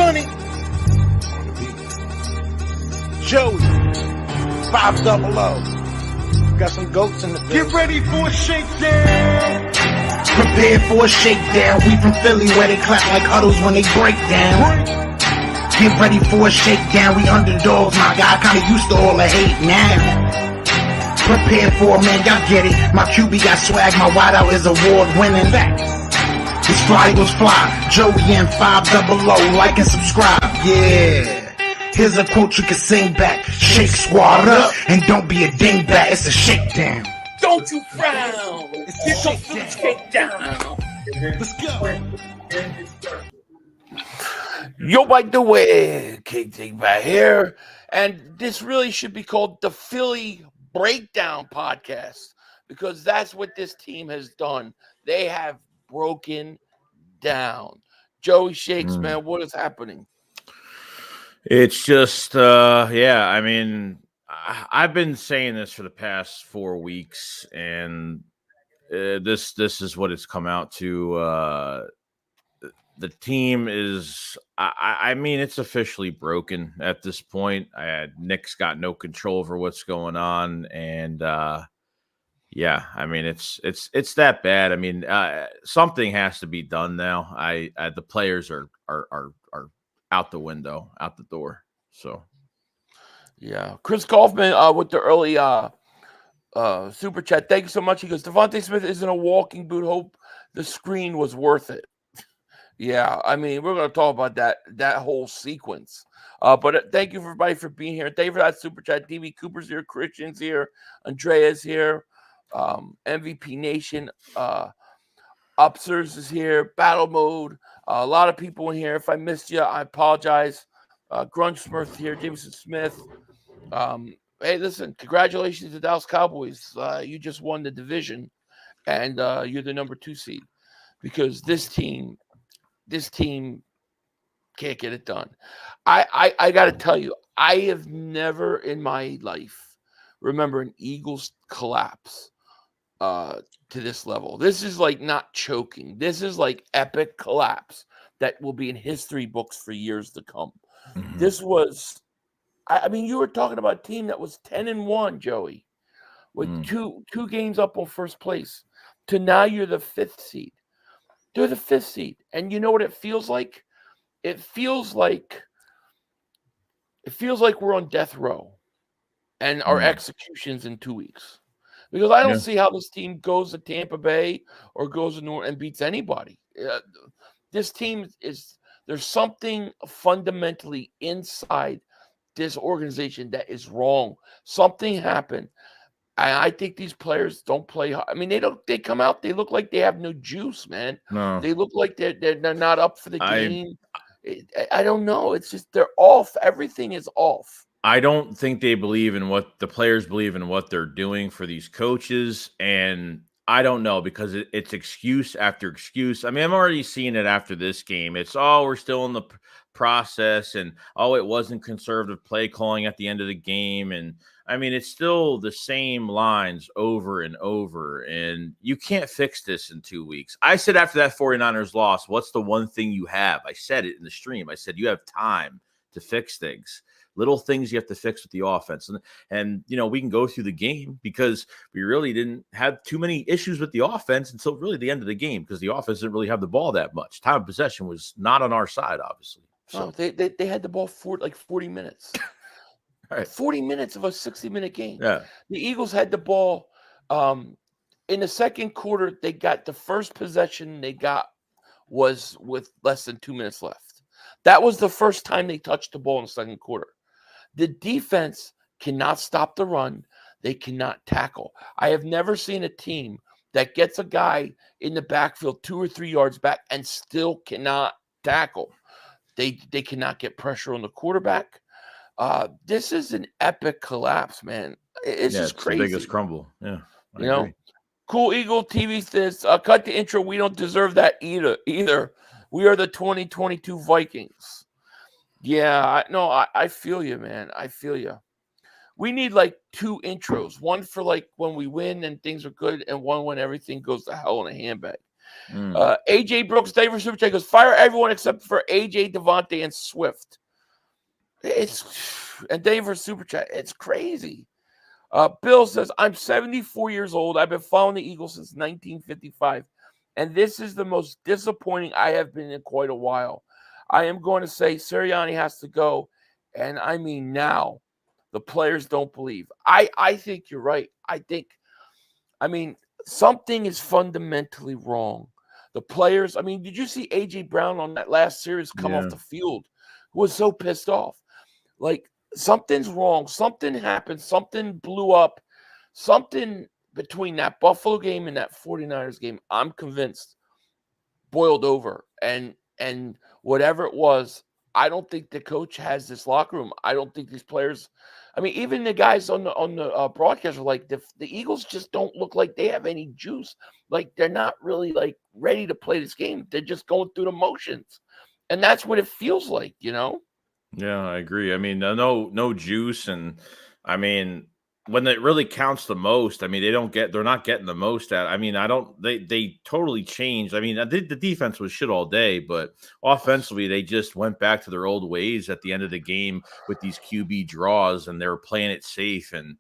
Sonny, Joey, 500. Got some goats in the building. Get ready for a shakedown. Prepare for a shakedown. We from Philly where they clap like huddles when they break down. Get ready for a shakedown. We underdogs, my guy. Kinda used to all the hate now. Prepare for it, man. Y'all get it. My QB got swag. My wideout is award winning. His fly was fly. Joey and 500. Like and subscribe. Yeah. Here's a quote you can sing back. Shake squad up and don't be a dingbat. It's a shakedown. Don't you frown. Get your foot shakedown. Let's go. Yo, by the way, King Dingbat here, and this really should be called the Philly Breakdown Podcast because that's what this team has done. They have broken down. Joey Shakes, man, what is happening? It's just, I mean, I've been saying this for the past 4 weeks, and this is what it's come out to. The team is, I mean, it's officially broken at this point. Nick's got no control over what's going on, and yeah, I mean, it's that bad. I mean, something has to be done now. The players are out the window, out the door. So, yeah, Chris Kaufman with the early super chat. Thank you so much. He goes, Devontae Smith isn't a walking boot. Hope the screen was worth it. Yeah, I mean, we're going to talk about that whole sequence. But thank you everybody for being here. Thank you for that super chat. DB Cooper's here, Christian's here, Andrea's here, MVP Nation, Upsers is here, Battle Mode. A lot of people in here. If I missed you, I apologize. Grunge Smith here, Jameson Smith. Hey, listen, congratulations to the Dallas Cowboys. You just won the division, and you're the number 2 seed because this team can't get it done. I got to tell you, I have never in my life remember an Eagles collapse to this level. This is like not choking. This is like epic collapse that will be in history books for years to come. Mm-hmm. This was, I mean, you were talking about a team that was 10-1, Joey, with two games up on first place. To now you're the 5th seed. They're the 5th seed. And you know what it feels like? It feels like we're on death row and our execution's in 2 weeks. Because I don't see how this team goes to Tampa Bay or goes to North and beats anybody. This team there's something fundamentally inside this organization that is wrong. Something happened. I think these players don't play. I mean, they come out. They look like they have no juice, man. No. They look like they're not up for the game. I don't know. It's just they're off. Everything is off. I don't think they believe in what the players believe in what they're doing for these coaches. And I don't know because it's excuse after excuse. I mean, I'm already seeing it after this game. It's, we're still in the process and, it wasn't conservative play calling at the end of the game. And I mean, it's still the same lines over and over. And you can't fix this in 2 weeks. I said after that 49ers loss, what's the one thing you have? I said it in the stream. I said, you have time to fix things. Little things you have to fix with the offense. And you know, we can go through the game because we really didn't have too many issues with the offense until really the end of the game because the offense didn't really have the ball that much. Time of possession was not on our side, obviously. So they had the ball for like 40 minutes. Right. 40 minutes of a 60-minute game. Yeah. The Eagles had the ball in the second quarter. They got the first possession they got was with less than 2 minutes left. That was the first time they touched the ball in the second quarter. The defense cannot stop the run. They cannot tackle. I have never seen a team that gets a guy in the backfield 2 or 3 yards back and still cannot tackle. They cannot get pressure on the quarterback. This is an epic collapse, man. It's just crazy. The biggest crumble. Yeah. You know, Cool Eagle TV says, cut the intro. We don't deserve that either. We are the 2022 Vikings. Yeah, I feel you, man. I feel you. We need like 2 intros. One for like when we win and things are good, and one when everything goes to hell in a handbag. AJ Brooks, Denver Super Chat goes, fire everyone except for AJ, Devontae, and Swift. And Denver Super Chat, it's crazy. Bill says, I'm 74 years old. I've been following the Eagles since 1955. And this is the most disappointing I have been in quite a while. I am going to say Sirianni has to go. And I mean now. The players don't believe. I think you're right. I mean, something is fundamentally wrong. The players, did you see A.J. Brown on that last series come off the field? Who was so pissed off. Like, something's wrong. Something happened. Something blew up. Something between that Buffalo game and that 49ers game, I'm convinced, boiled over. And whatever it was, I don't think the coach has this locker room. I don't think these players – even the guys on the broadcast are like, the Eagles just don't look like they have any juice. Like, they're not really, like, ready to play this game. They're just going through the motions. And that's what it feels like, Yeah, I agree. No juice. And, when it really counts the most, they're not getting the most out. They totally changed. The defense was shit all day, but offensively, they just went back to their old ways at the end of the game with these QB draws, and they were playing it safe. And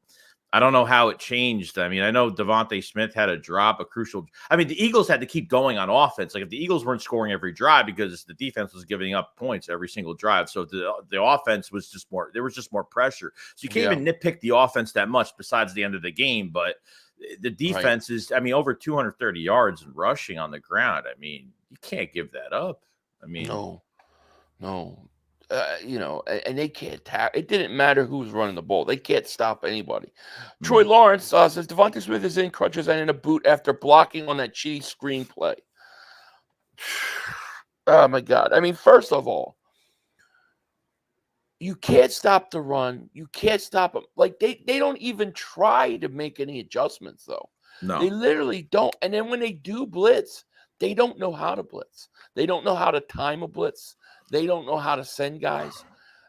I don't know how it changed. I know Devontae Smith had a crucial. The Eagles had to keep going on offense. Like, if the Eagles weren't scoring every drive because the defense was giving up points every single drive, so the offense was just more. There was just more pressure. So you can't even nitpick the offense that much. Besides the end of the game, but the defense is. Over 230 yards and rushing on the ground. You can't give that up. No. And they can't tap. It didn't matter who was running the ball. They can't stop anybody. Troy Lawrence says Devontae Smith is in crutches and in a boot after blocking on that cheaty screenplay. Oh, my God. First of all, you can't stop the run. You can't stop them. Like, they don't even try to make any adjustments, though. No. They literally don't. And then when they do blitz, they don't know how to blitz. They don't know how to time a blitz. They don't know how to send guys,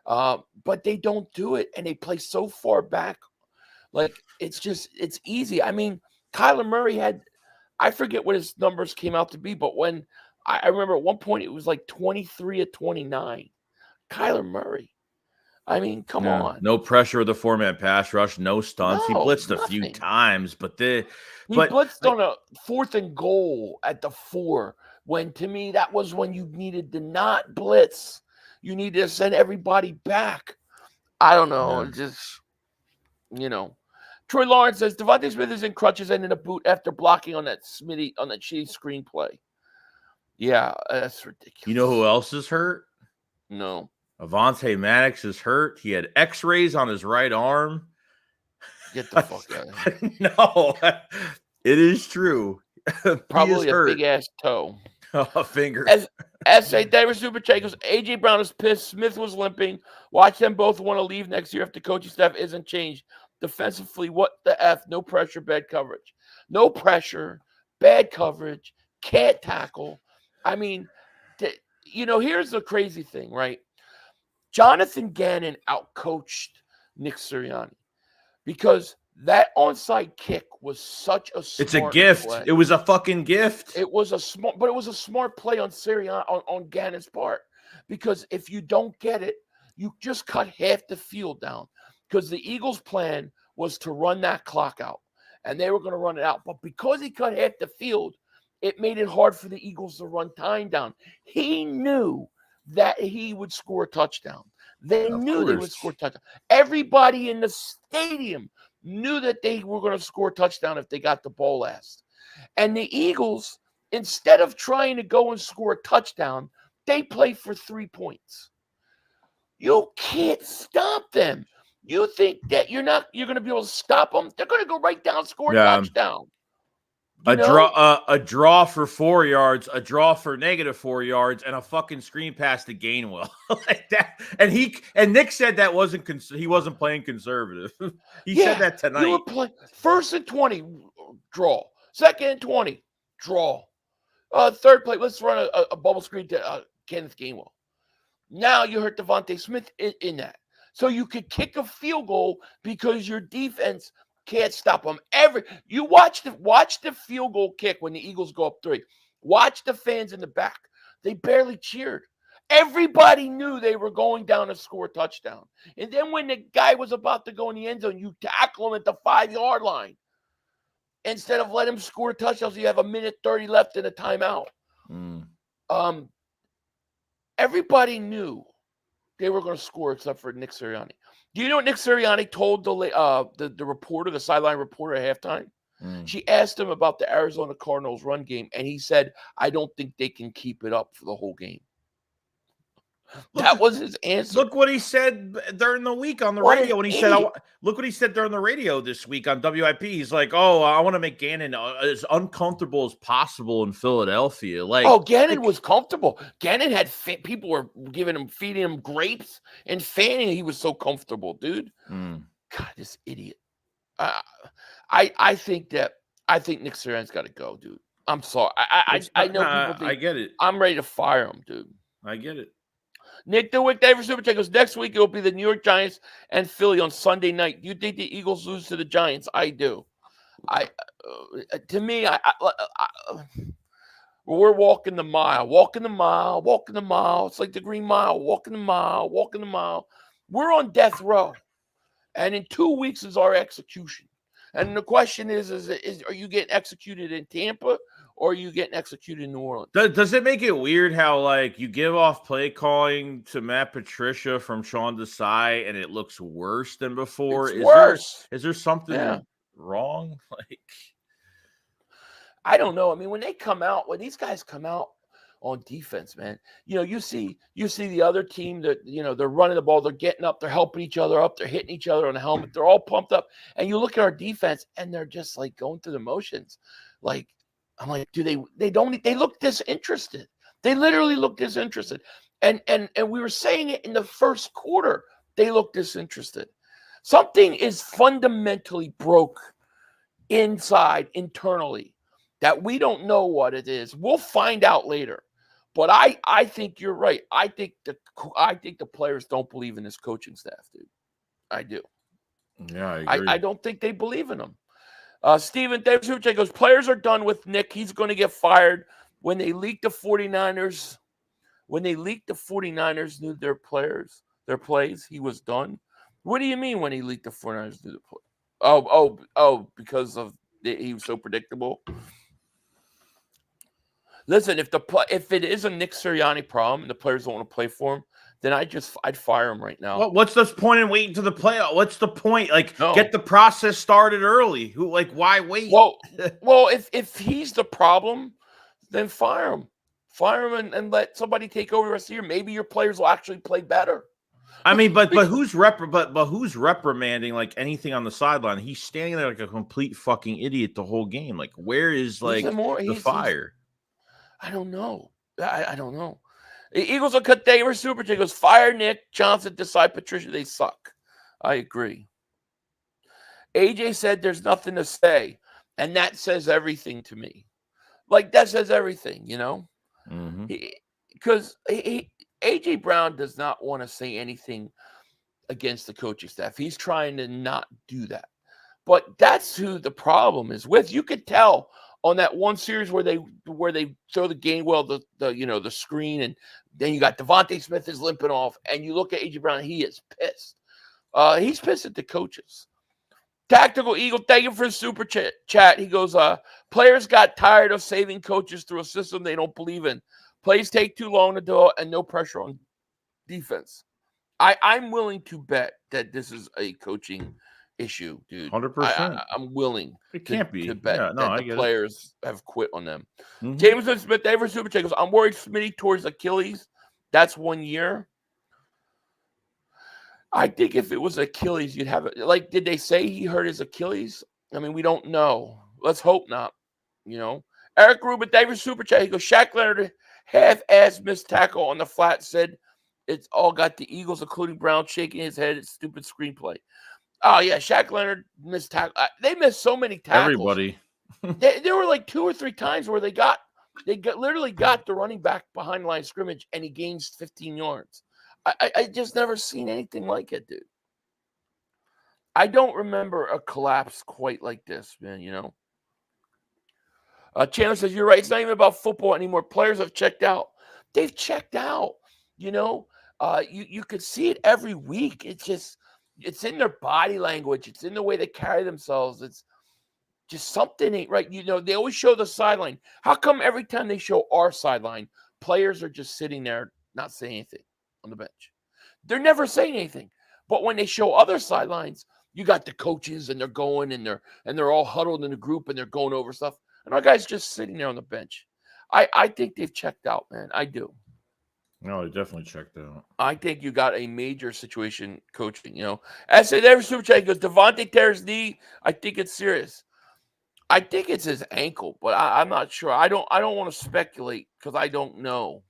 but they don't do it, and they play so far back. Like, it's easy. Kyler Murray I forget what his numbers came out to be, but when I remember at one point it was like 23 of 29. Kyler Murray. Come on. No pressure with the 4-man pass rush, no stunts. He blitzed a few times, but he blitzed on a 4th and goal at the 4. When, to me, that was when you needed to not blitz. You needed to send everybody back. I don't know. Troy Lawrence says, Devontae Smith is in crutches and in a boot after blocking on that shitty screenplay. Yeah, that's ridiculous. You know who else is hurt? No. Avonte Maddox is hurt. He had x-rays on his right arm. Get the fuck out of here. No, it is true. Probably a big-ass toe. A finger. S.A. Denver Super Chat goes, A.J. Brown is pissed. Smith was limping. Watch them both want to leave next year if the coaching staff isn't changed. Defensively, what the F? No pressure, bad coverage. No pressure, bad coverage, can't tackle. Here's the crazy thing, right? Jonathan Gannon outcoached Nick Sirianni because that onside kick was such a smart It's a gift. play. It was a fucking gift. It was a smart play on Sirianni on Gannon's part, because if you don't get it, you just cut half the field down, because the Eagles' plan was to run that clock out, and they were going to run it out. But because he cut half the field, it made it hard for the Eagles to run time down. He knew that he would score a touchdown. They knew they would score a touchdown. Everybody in the stadium knew that they were going to score a touchdown if they got the ball last. And the Eagles, instead of trying to go and score a touchdown, they play for 3 points. You can't stop them. You think that you're going to be able to stop them? They're going to go right down, score a touchdown. A draw for 4 yards, a draw for -4 yards, and a fucking screen pass to Gainwell like that. And Nick said that he wasn't playing conservative. He said that tonight. You were playing 1st and 20, draw. 2nd and 20, draw. Third play, let's run a bubble screen to Kenneth Gainwell. Now you hurt Devontae Smith in that. So you could kick a field goal because your defense can't stop them. You watch the field goal kick when the Eagles go up 3. Watch the fans in the back. They barely cheered. Everybody knew they were going down to score a touchdown. And then when the guy was about to go in the end zone, you tackle him at the 5-yard line. Instead of let him score a touchdown, so you have 1:30 left in a timeout. Everybody knew they were going to score except for Nick Sirianni. Do you know what Nick Sirianni told the reporter, the sideline reporter at halftime? She asked him about the Arizona Cardinals run game, and he said, I don't think they can keep it up for the whole game. That was his answer. Look what he said during the week on the radio. When he said, look what he said during the radio this week on WIP. He's like, oh, I want to make Gannon as uncomfortable as possible in Philadelphia. Gannon was comfortable. Gannon had people were feeding him grapes and fanning. He was so comfortable, dude. God, this idiot. I think Nick Sirianni's got to go, dude. I'm sorry. I know people think I get it. I'm ready to fire him, dude. I get it. Nick DeWick, David Super Chat goes, next week it will be the New York Giants and Philly on Sunday night. Do you think the Eagles lose to the Giants? I do. We're walking the mile. It's like the Green Mile. Walking the mile. We're on death row. And in 2 weeks is our execution. And the question is are you getting executed in Tampa or are you getting executed in New Orleans? Does it make it weird how, you give off play calling to Matt Patricia from Sean Desai and it looks worse than before? It's worse. Is there something wrong? I don't know. I mean, when these guys come out on defense, man, you see the other team that, they're running the ball, they're getting up, they're helping each other up, they're hitting each other on the helmet, they're all pumped up. And you look at our defense and they're just going through the motions. I'm like, they look disinterested. They literally look disinterested. And we were saying it in the first quarter. They look disinterested. Something is fundamentally broke internally that we don't know what it is. We'll find out later. But I think you're right. I think the players don't believe in this coaching staff, dude. I do. Yeah, I agree. I don't think they believe in them. Steven Davis goes, players are done with Nick. He's going to get fired. When they leaked the 49ers knew their plays, he was done. What do you mean when he leaked the 49ers knew the play? Because he was so predictable. Listen, if it is a Nick Sirianni problem and the players don't want to play for him, then I'd fire him right now. What's the point in waiting to the playoff? What's the point? Get the process started early. Why wait? Well, if he's the problem, then fire him. Fire him and let somebody take over the rest of the year. Maybe your players will actually play better. I mean, but who's reprimanding anything on the sideline? He's standing there like a complete fucking idiot the whole game. Where is the fire? I don't know. I don't know. The Eagles will cut Davis Super Chat goes, fire Nick Johnson, decide Patricia, they suck. I agree. AJ said there's nothing to say, and that says everything to me. That says everything, Because AJ Brown does not want to say anything against the coaching staff. He's trying to not do that. But that's who the problem is with. You could tell on that one series where they throw the Gainwell the screen, and then you got Devontae Smith is limping off, and you look at AJ Brown, he is pissed. He's pissed at the coaches. Tactical Eagle, thank you for the super chat. He goes, players got tired of saving coaches through a system they don't believe in. Plays take too long to do and no pressure on defense. I'm willing to bet that this is a coaching issue, dude. 100%. I'm willing. It can't be to bet that the players have quit on them. Mm-hmm. Jameson Smith, David Super Chat goes, I'm worried Smitty towards Achilles. That's 1 year. I think if it was Achilles, you'd have it. Did they say he hurt his Achilles? I mean, we don't know. Let's hope not. Eric Rubin, David Super Chat. He goes, Shaq Leonard, half-ass missed tackle on the flat, said it's all got the Eagles, including Brown, shaking his head at stupid screenplay. Oh, yeah, Shaq Leonard missed tackle. They missed so many tackles. Everybody. There were 2 or 3 times where they literally got the running back behind the line of scrimmage, and he gains 15 yards. I just never seen anything like it, dude. I don't remember a collapse quite like this, man, Chandler says, you're right. It's not even about football anymore. Players have checked out. They've checked out. You could see it every week. It's in their body language. It's in the way they carry themselves. It's just something ain't right. They always show the sideline. How come every time they show our sideline, players are just sitting there not saying anything on the bench? They're never saying anything. But when they show other sidelines, you got the coaches and they're going and they're all huddled in a group and they're going over stuff. And our guys just sitting there on the bench. I think they've checked out, man. I do. No, they definitely checked out. I think you got a major situation coaching. As there was super chat goes, Devontae tears knee. I think it's serious. I think it's his ankle, but I'm not sure. I don't want to speculate because I don't know.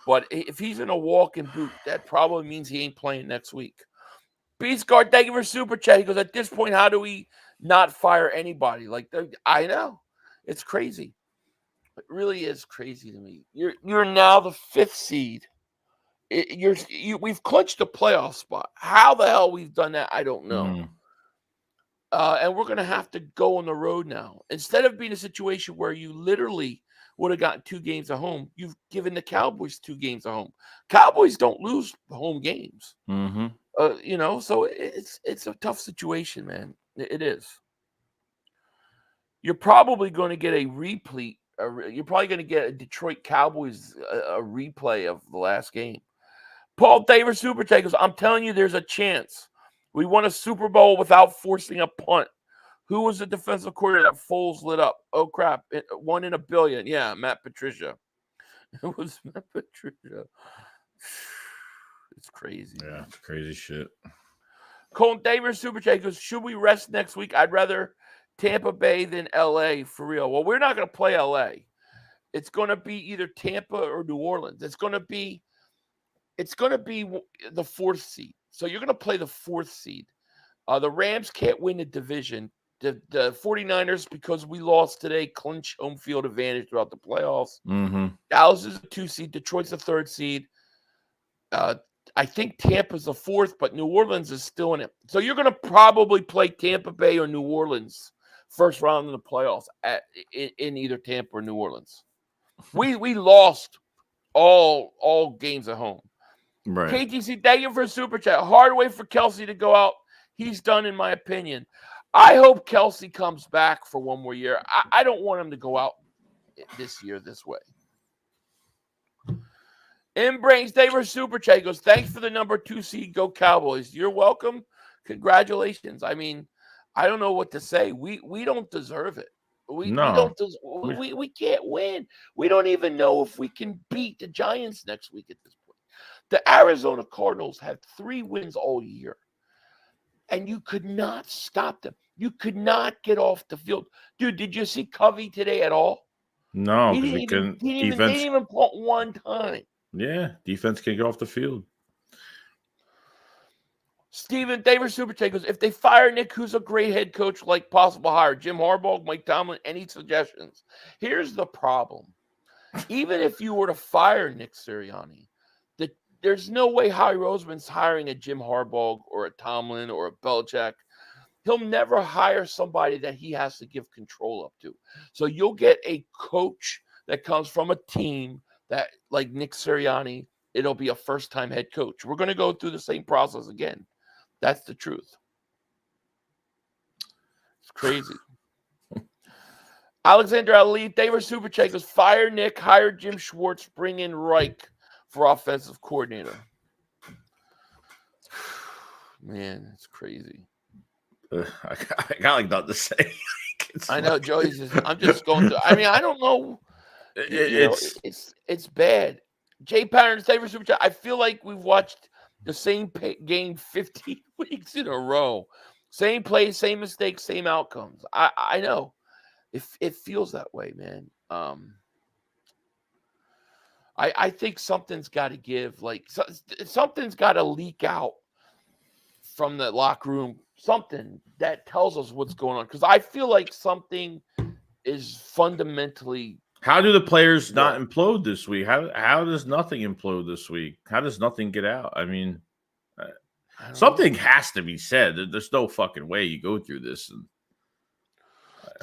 But if he's in a walking boot, that probably means he ain't playing next week. Beast Guard, thank you for super chat. He goes, at this point, how do we not fire anybody? I know. It's crazy. It really is crazy to me. You're now the 5th seed. We've clinched a playoff spot. How the hell we've done that, I don't know. And we're going to have to go on the road now. Instead of being a situation where you literally would have gotten 2 games at home, you've given the Cowboys 2 games at home. Cowboys don't lose home games. Mm-hmm. So it's a tough situation, man. It is. You're probably going to get a replay. You're probably going to get a Detroit Cowboys a replay of the last game. Paul Davis Super Chat goes, I'm telling you, there's a chance. We won a Super Bowl without forcing a punt. Who was the defensive coordinator that Foles lit up? Oh, crap. 1 in a billion. Yeah, Matt Patricia. It was Matt Patricia. It's crazy. Yeah, it's crazy shit. Colton Davis Super Chat goes, should we rest next week? I'd rather Tampa Bay than L.A. for real. Well, we're not going to play L.A. It's going to be either Tampa or New Orleans. It's going to be the 4th seed. So you're going to play the 4th seed. The Rams can't win the division. The 49ers, because we lost today, clinch home field advantage throughout the playoffs. Mm-hmm. Dallas is a 2 seed. Detroit's the 3rd seed. I think Tampa's the 4th, but New Orleans is still in it. So you're going to probably play Tampa Bay or New Orleans first round in the playoffs in either Tampa or New Orleans. We lost all games at home. Right. KTC, thank you for a super chat. Hard way for Kelsey to go out. He's done, in my opinion. I hope Kelsey comes back for one more year. I don't want him to go out this year this way. Embrace David Super Chat goes, thanks for the number 2 seed. Go Cowboys. You're welcome. Congratulations. I mean, I don't know what to say. We don't deserve it. We can't win. We don't even know if we can beat the Giants next week at this point. The Arizona Cardinals had 3 wins all year, and you could not stop them. You could not get off the field. Dude, did you see Covey today at all? No, because he couldn't. They didn't even punt one time. Yeah, defense can't get off the field. Steven Davis Super Chat goes, if they fire Nick, who's a great head coach, like possible hire? Jim Harbaugh, Mike Tomlin, any suggestions? Here's the problem. Even if you were to fire Nick Sirianni, there's no way Howie Roseman's hiring a Jim Harbaugh or a Tomlin or a Belichick. He'll never hire somebody that he has to give control up to. So you'll get a coach that comes from a team that, like Nick Sirianni, it'll be a first-time head coach. We're going to go through the same process again. That's the truth. It's crazy. Alexander Ali, David Super Chat goes, fire Nick, hire Jim Schwartz, bring in Reich for offensive coordinator. Man, it's crazy. I got like nothing to say. I know, Joey's I'm just going through. I mean, I don't know. It's bad. Jay Patterns, David Super Chat. I feel like we've watched the same game 15 weeks in a row. Same plays, same mistakes, same outcomes. I know. It feels that way, man. I think something's got to give. Like something's got to leak out from the locker room. Something that tells us what's going on. Because I feel like something is fundamentally. How do the players not implode this week? How does nothing implode this week? How does nothing get out? I mean, something has to be said. There's no fucking way you go through this.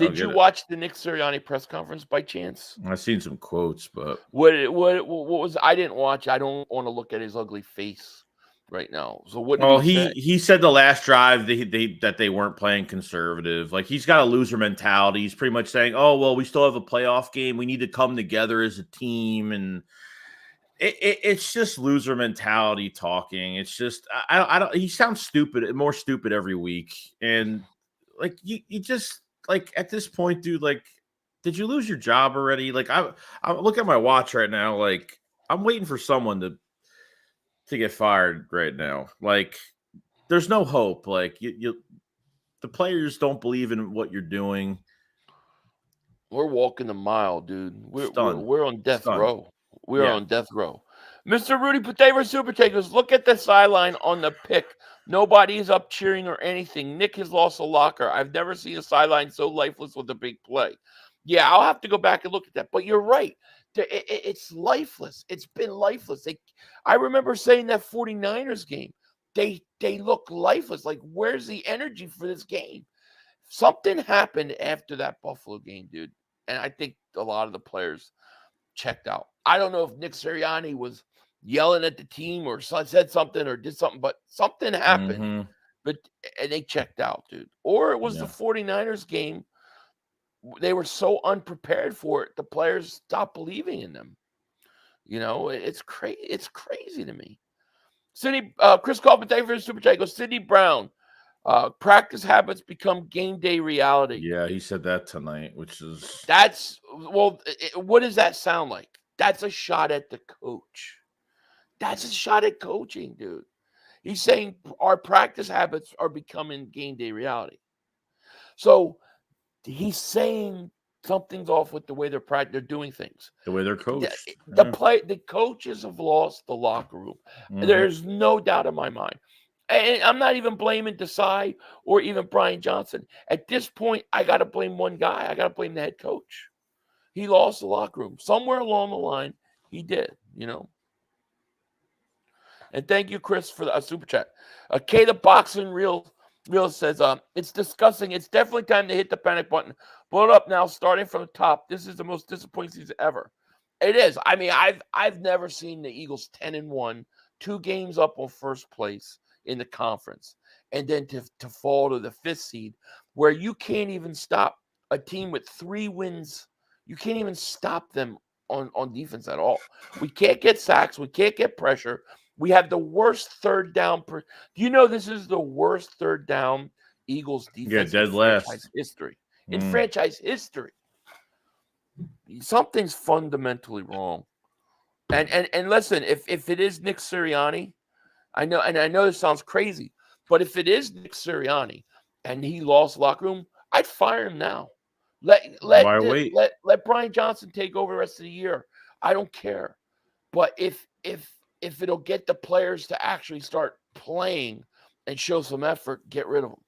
Did you watch the Nick Sirianni press conference by chance? I've seen some quotes, but what was I didn't watch. I don't want to look at his ugly face right now. So what? Well, did he say? he said the last drive that they weren't playing conservative. Like, he's got a loser mentality. He's pretty much saying, "Oh well, we still have a playoff game. We need to come together as a team." And it's just loser mentality talking. It's just I don't. He sounds stupid, more stupid every week. And like you just like at this point, dude. Like, did you lose your job already? Like, I look at my watch right now. Like, I'm waiting for someone to get fired right now. Like, there's no hope. Like, the players don't believe in what you're doing. We're walking the mile, dude. We're on death row. We're on death row. Mr. Rudy Potato Super Takers, look at the sideline on the pick. Nobody's up cheering or anything. Nick has lost a locker. I've never seen a sideline so lifeless with a big play. Yeah, I'll have to go back and look at that. But you're right. It's lifeless. It's been lifeless. I remember saying that 49ers game. They look lifeless. Like, where's the energy for this game? Something happened after that Buffalo game, dude. And I think a lot of the players checked out. I don't know if Nick Sirianni was yelling at the team or said something or did something, but something happened. And they checked out, dude. Or it was the 49ers game. They were so unprepared for it, the players stopped believing in them. You know, it's crazy. It's crazy to me. Chris Kaufman, thank you for the super chat. Goes Sidney Brown. Practice habits become game day reality. Yeah, he said that tonight, what does that sound like? That's a shot at the coach. That's a shot at coaching, dude. He's saying our practice habits are becoming game day reality. So he's saying something's off with the way they're doing things. The way they're coached. The coaches have lost the locker room. There's no doubt in my mind. And I'm not even blaming Desai or even Brian Johnson. At this point, I got to blame one guy. I got to blame the head coach. He lost the locker room. Somewhere along the line, he did, you know. And thank you, Chris, for the super chat. K the Boxing Real says, it's disgusting. It's definitely time to hit the panic button. Pull it up now, starting from the top. This is the most disappointing season ever. It is. I mean, I've never seen the Eagles 10-1, 2 games up on first place in the conference, and then to fall to the 5th seed, where you can't even stop a team with 3 wins. You can't even stop them on defense at all. We can't get sacks. We can't get pressure. We have the worst third down. Do you know this is the worst third down Eagles defense dead last history? In franchise history. Something's fundamentally wrong. And listen, if it is Nick Sirianni, I know this sounds crazy, but if it is Nick Sirianni and he lost locker room, I'd fire him now. Let Brian Johnson take over the rest of the year. I don't care. But if it'll get the players to actually start playing and show some effort, get rid of them.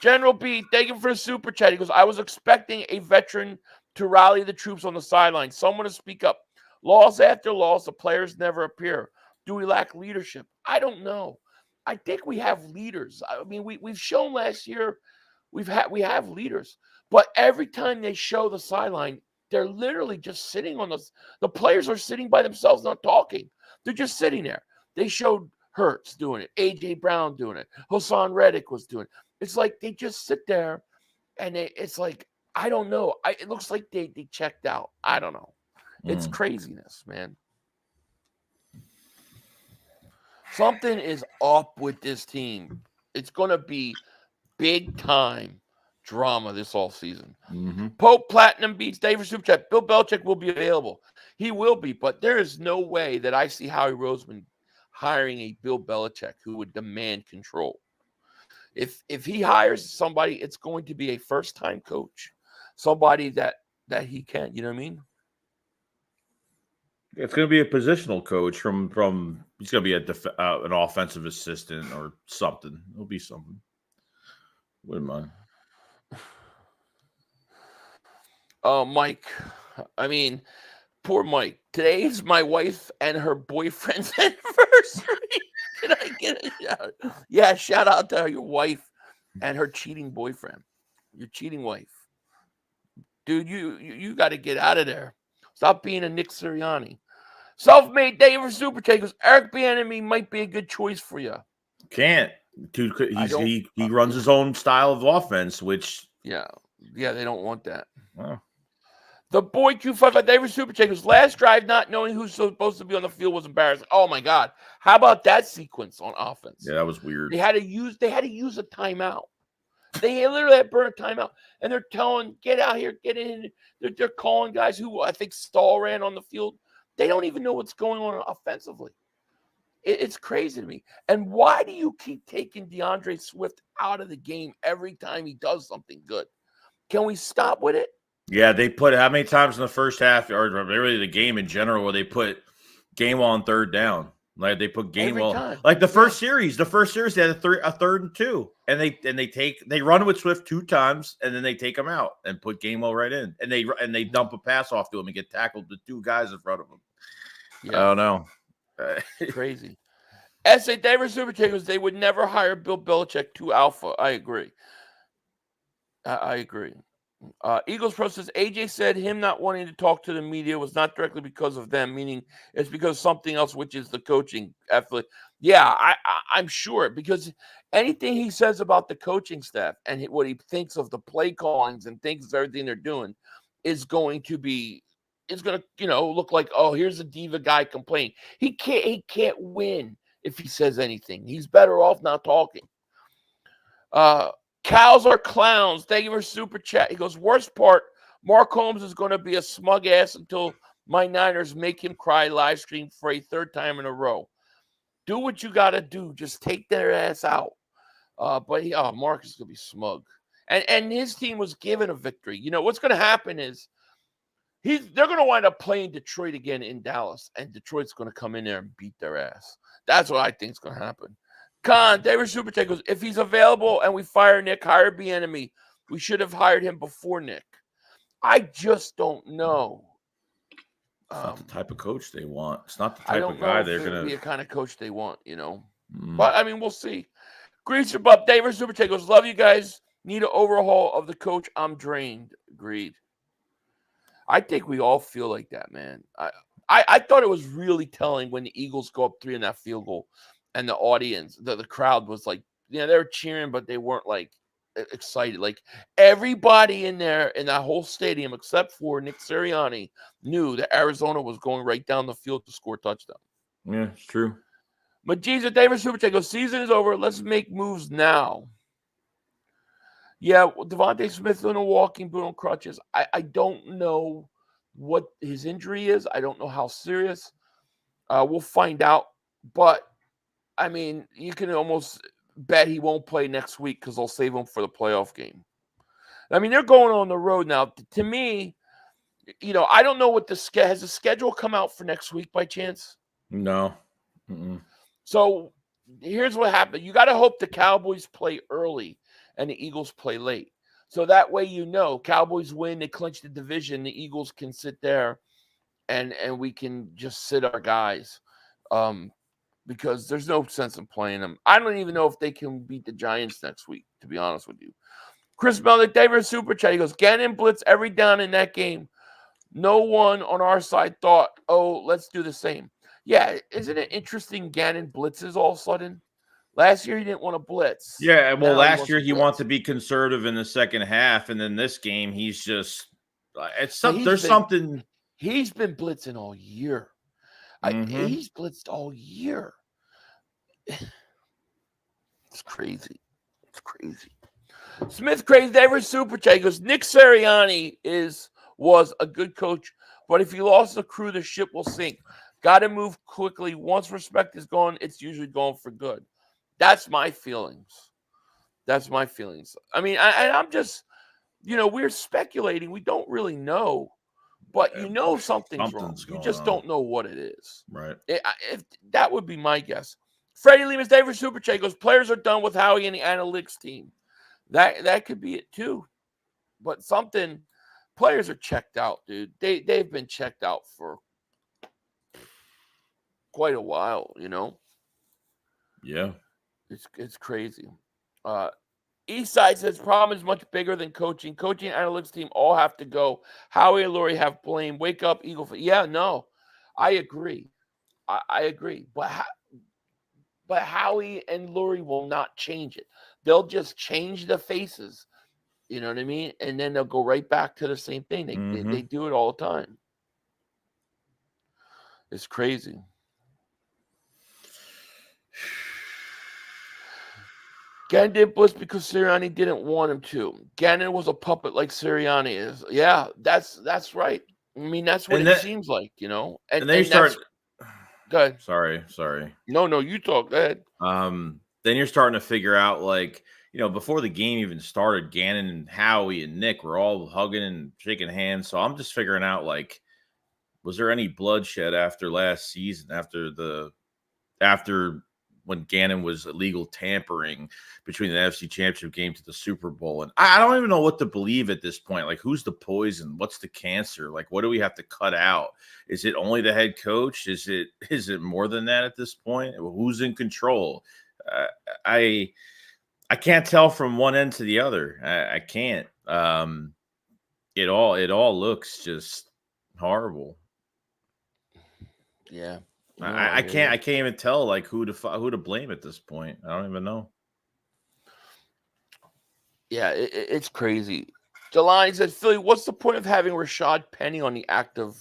General B, thank you for the super chat. He goes, I was expecting a veteran to rally the troops on the sideline, someone to speak up. Loss after loss, the players never appear. Do we lack leadership? I don't know. I think we have leaders. I mean, we've shown last year we have leaders, but every time they show the sideline, they're literally just sitting on the players are sitting by themselves, not talking. They're just sitting there. They showed Hurts doing it, A.J. Brown doing it, Hassan Reddick was doing it. It's like they just sit there, and it's like, I don't know. It looks like they checked out. I don't know. It's craziness, man. Something is up with this team. It's going to be big time drama this offseason. Pope Platinum beats David Super Chat. Bill Belichick will be available. He will be, but there is no way that I see Howie Roseman hiring a Bill Belichick who would demand control. If he hires somebody, it's going to be a first-time coach, somebody that he can. You know what I mean? It's going to be a positional coach from he's going to be an offensive assistant or something. It'll be something. Wouldn't mind. Mike, I mean, poor Mike. Today is my wife and her boyfriend's anniversary. Can I get a shout? Yeah, shout out to your wife and her cheating boyfriend. Your cheating wife. dude. You got to get out of there. Stop being a Nick Sirianni. Self-made David Super Chat goes, Eric Bieniemy might be a good choice for you. Can't. Dude, he runs his own style of offense, which yeah, they don't want that. Wow. The boy Q55 David Super Chat goes, last drive not knowing who's supposed to be on the field was embarrassing. Oh my God. How about that sequence on offense? Yeah, that was weird. They had to use a timeout. They literally had burned a timeout, and they're telling, get out here, get in. They're calling guys who I think Stahl ran on the field. They don't even know what's going on offensively. It's crazy to me. And why do you keep taking DeAndre Swift out of the game every time he does something good? Can we stop with it? Yeah, they put how many times in the first half, or really the game in general, where they put Gainwell on third down? Like they put Gainwell, like the first series they had a third and 2, and they run with Swift 2 times, and then they take him out and put Gainwell right in, and they dump a pass off to him and get tackled with 2 guys in front of him. Yeah. I don't know. Crazy. S.A. Davis Super Chickens, they would never hire Bill Belichick to alpha. I agree. I agree. Eagles Pro says, AJ said him not wanting to talk to the media was not directly because of them, meaning it's because of something else, which is the coaching effort. Yeah, I'm sure, because anything he says about the coaching staff and what he thinks of the play callings and thinks of everything they're doing is going to look like, oh, here's a diva guy complaining. He can't win if he says anything. He's better off not talking. Cows are clowns. Thank you for super chat. He goes, worst part, Mark Holmes is going to be a smug ass until my Niners make him cry live stream for a 3rd time in a row. Do what you got to do. Just take their ass out. But Mark is going to be smug. And his team was given a victory. You know, what's going to happen is they're going to wind up playing Detroit again in Dallas, and Detroit's going to come in there and beat their ass. That's what I think is going to happen. Con, David Super Chat goes, if he's available and we fire Nick, hire Bieniemy. We should have hired him before Nick. I just don't know. It's not the type of coach they want. It's not the type of guy they're going to be a kind of coach they want, you know. But, I mean, we'll see. Greaser Bob, David Super Chat goes, love you guys. Need an overhaul of the coach. I'm drained. Agreed. I think we all feel like that, man. I thought it was really telling when the Eagles go up 3 in that field goal. And the audience, the crowd was like, they were cheering, but they weren't like excited. Like everybody in there in that whole stadium, except for Nick Sirianni, knew that Arizona was going right down the field to score a touchdown. Yeah, it's true. But Jesus, David Super Chat goes, season is over. Let's make moves now. Yeah, Devontae Smith in a walking boot on crutches. I don't know what his injury is. I don't know how serious. We'll find out. But I mean, you can almost bet he won't play next week because they'll save him for the playoff game. I mean, they're going on the road now. To me, you know, I don't know what has the schedule come out for next week by chance? No. So here's what happened. You got to hope the Cowboys play early and the Eagles play late. So that way, you know, Cowboys win, they clinch the division, the Eagles can sit there and we can just sit our guys. Because there's no sense in playing them. I don't even know if they can beat the Giants next week, to be honest with you. Chris Melnick, David Super Chat, he goes, Gannon blitz every down in that game. No one on our side thought, oh, let's do the same. Yeah, isn't it interesting Gannon blitzes all of a sudden? Last year he didn't want to blitz. Yeah, well, last year he wants to be conservative in the second half, and then this game he's just something. He's been blitzing all year. He's blitzed all year. It's crazy. It's crazy. Smith Crazy David Super Chat goes, Nick Sirianni was a good coach, but if he lost the crew, the ship will sink. Got to move quickly. Once respect is gone, it's usually gone for good. That's my feelings. I mean, I'm just, you know, we're speculating. We don't really know. But you know something's wrong. You just don't know what it is. Right. If that would be my guess. Freddie Lemus, David Super Chat goes, players are done with Howie and the analytics team. That could be it too. But players are checked out, dude. They've been checked out for quite a while, you know? Yeah. It's crazy. Eastside says problem is much bigger than coaching. Coaching and analytics team all have to go. Howie and Lurie have blame. Wake up, Eagle. Yeah, no, I agree. I agree. But Howie and Lurie will not change it. They'll just change the faces. You know what I mean? And then they'll go right back to the same thing. They do it all the time. It's crazy. Gannon did blitz because Sirianni didn't want him to. Gannon was a puppet like Sirianni is. Yeah, that's right. I mean, that's what it seems like, you know. And then you start. Go ahead. Sorry. No, you talk. Go ahead. Then you're starting to figure out, like, you know, before the game even started, Gannon and Howie and Nick were all hugging and shaking hands. So I'm just figuring out, like, was there any bloodshed after last season, after when Gannon was illegal tampering between the NFC Championship game to the Super Bowl? And I don't even know what to believe at this point. Like, who's the poison? What's the cancer? Like, what do we have to cut out? Is it only the head coach? Is it more than that at this point? Who's in control? I can't tell from one end to the other. I can't. It all looks just horrible. Yeah. No, I can't even tell, like, who to blame at this point. I don't even know. Yeah, it's crazy. Jelani says, Philly, what's the point of having Rashad Penny on the active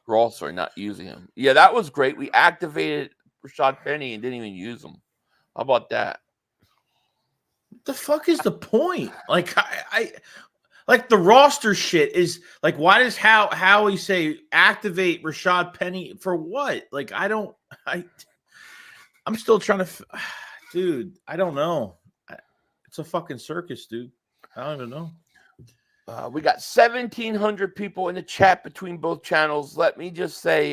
roster and not using him? Yeah, that was great. We activated Rashad Penny and didn't even use him. How about that? What the fuck is the point? Like, I like the roster shit is like, why does Howie say activate Rashad Penny for what? Like, I'm still trying to, dude, I don't know. It's a fucking circus, dude. I don't even know. We got 1,700 people in the chat between both channels. Let me just say,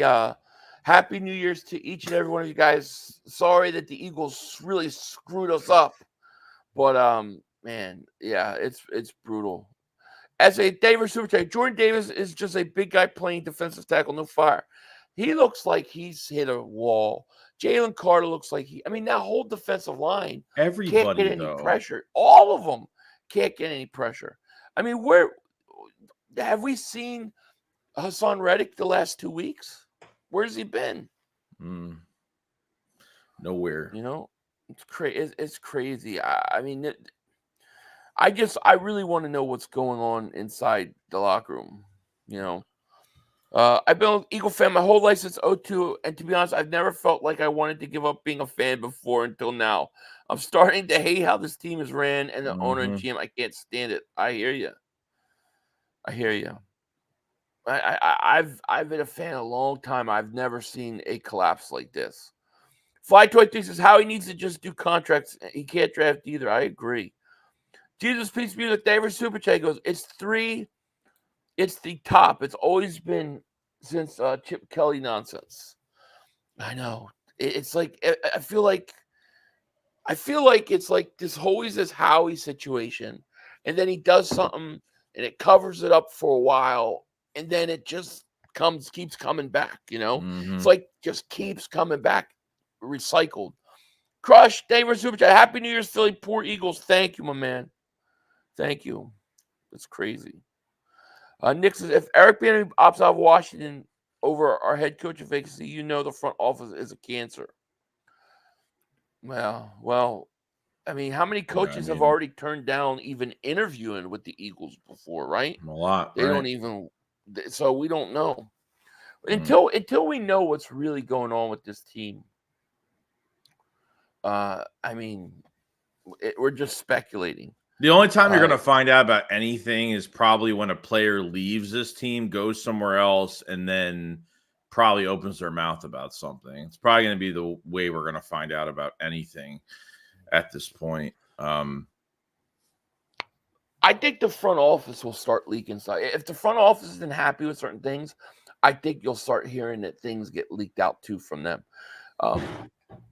Happy New Year's to each and every one of you guys. Sorry that the Eagles really screwed us up, but man, yeah, it's brutal. As a Davis super chat, Jordan Davis is just a big guy playing defensive tackle, no fire. He looks like he's hit a wall. Jalen Carter looks like that whole defensive line can't get any pressure. All of them can't get any pressure. I mean, where have we seen Hassan Reddick the last 2 weeks? Where's he been? Nowhere. You know, it's crazy. It's crazy. I really want to know what's going on inside the locker room. You know, I've been an Eagle fan my whole life since 2002, and to be honest, I've never felt like I wanted to give up being a fan before until now. I'm starting to hate how this team is ran and the owner and GM. I can't stand it. I hear you. I've been a fan a long time. I've never seen a collapse like this. Fly Toy says how he needs to just do contracts. He can't draft either. I agree. Jesus Peace Music, David Super Chat goes, it's the top. It's always been since Chip Kelly nonsense. I know. It's like I feel like it's like this always this Howie situation, and then he does something and it covers it up for a while, and then it just keeps coming back, you know? It's like just keeps coming back, recycled. Crush, David Super Chat, Happy New Year's, Philly. Poor Eagles. Thank you, my man. Thank you. That's crazy. Nick says, if Eric Bieniemy opts out of Washington over our head coach vacancy, you know the front office is a cancer. Well, I mean, how many coaches have already turned down even interviewing with the Eagles before, right? A lot. They don't even. So we don't know until we know what's really going on with this team. I mean, we're just speculating. The only time you're going to find out about anything is probably when a player leaves this team, goes somewhere else, and then probably opens their mouth about something. It's probably going to be the way we're going to find out about anything at this point. I think the front office will start leaking stuff. If the front office isn't happy with certain things, I think you'll start hearing that things get leaked out too from them.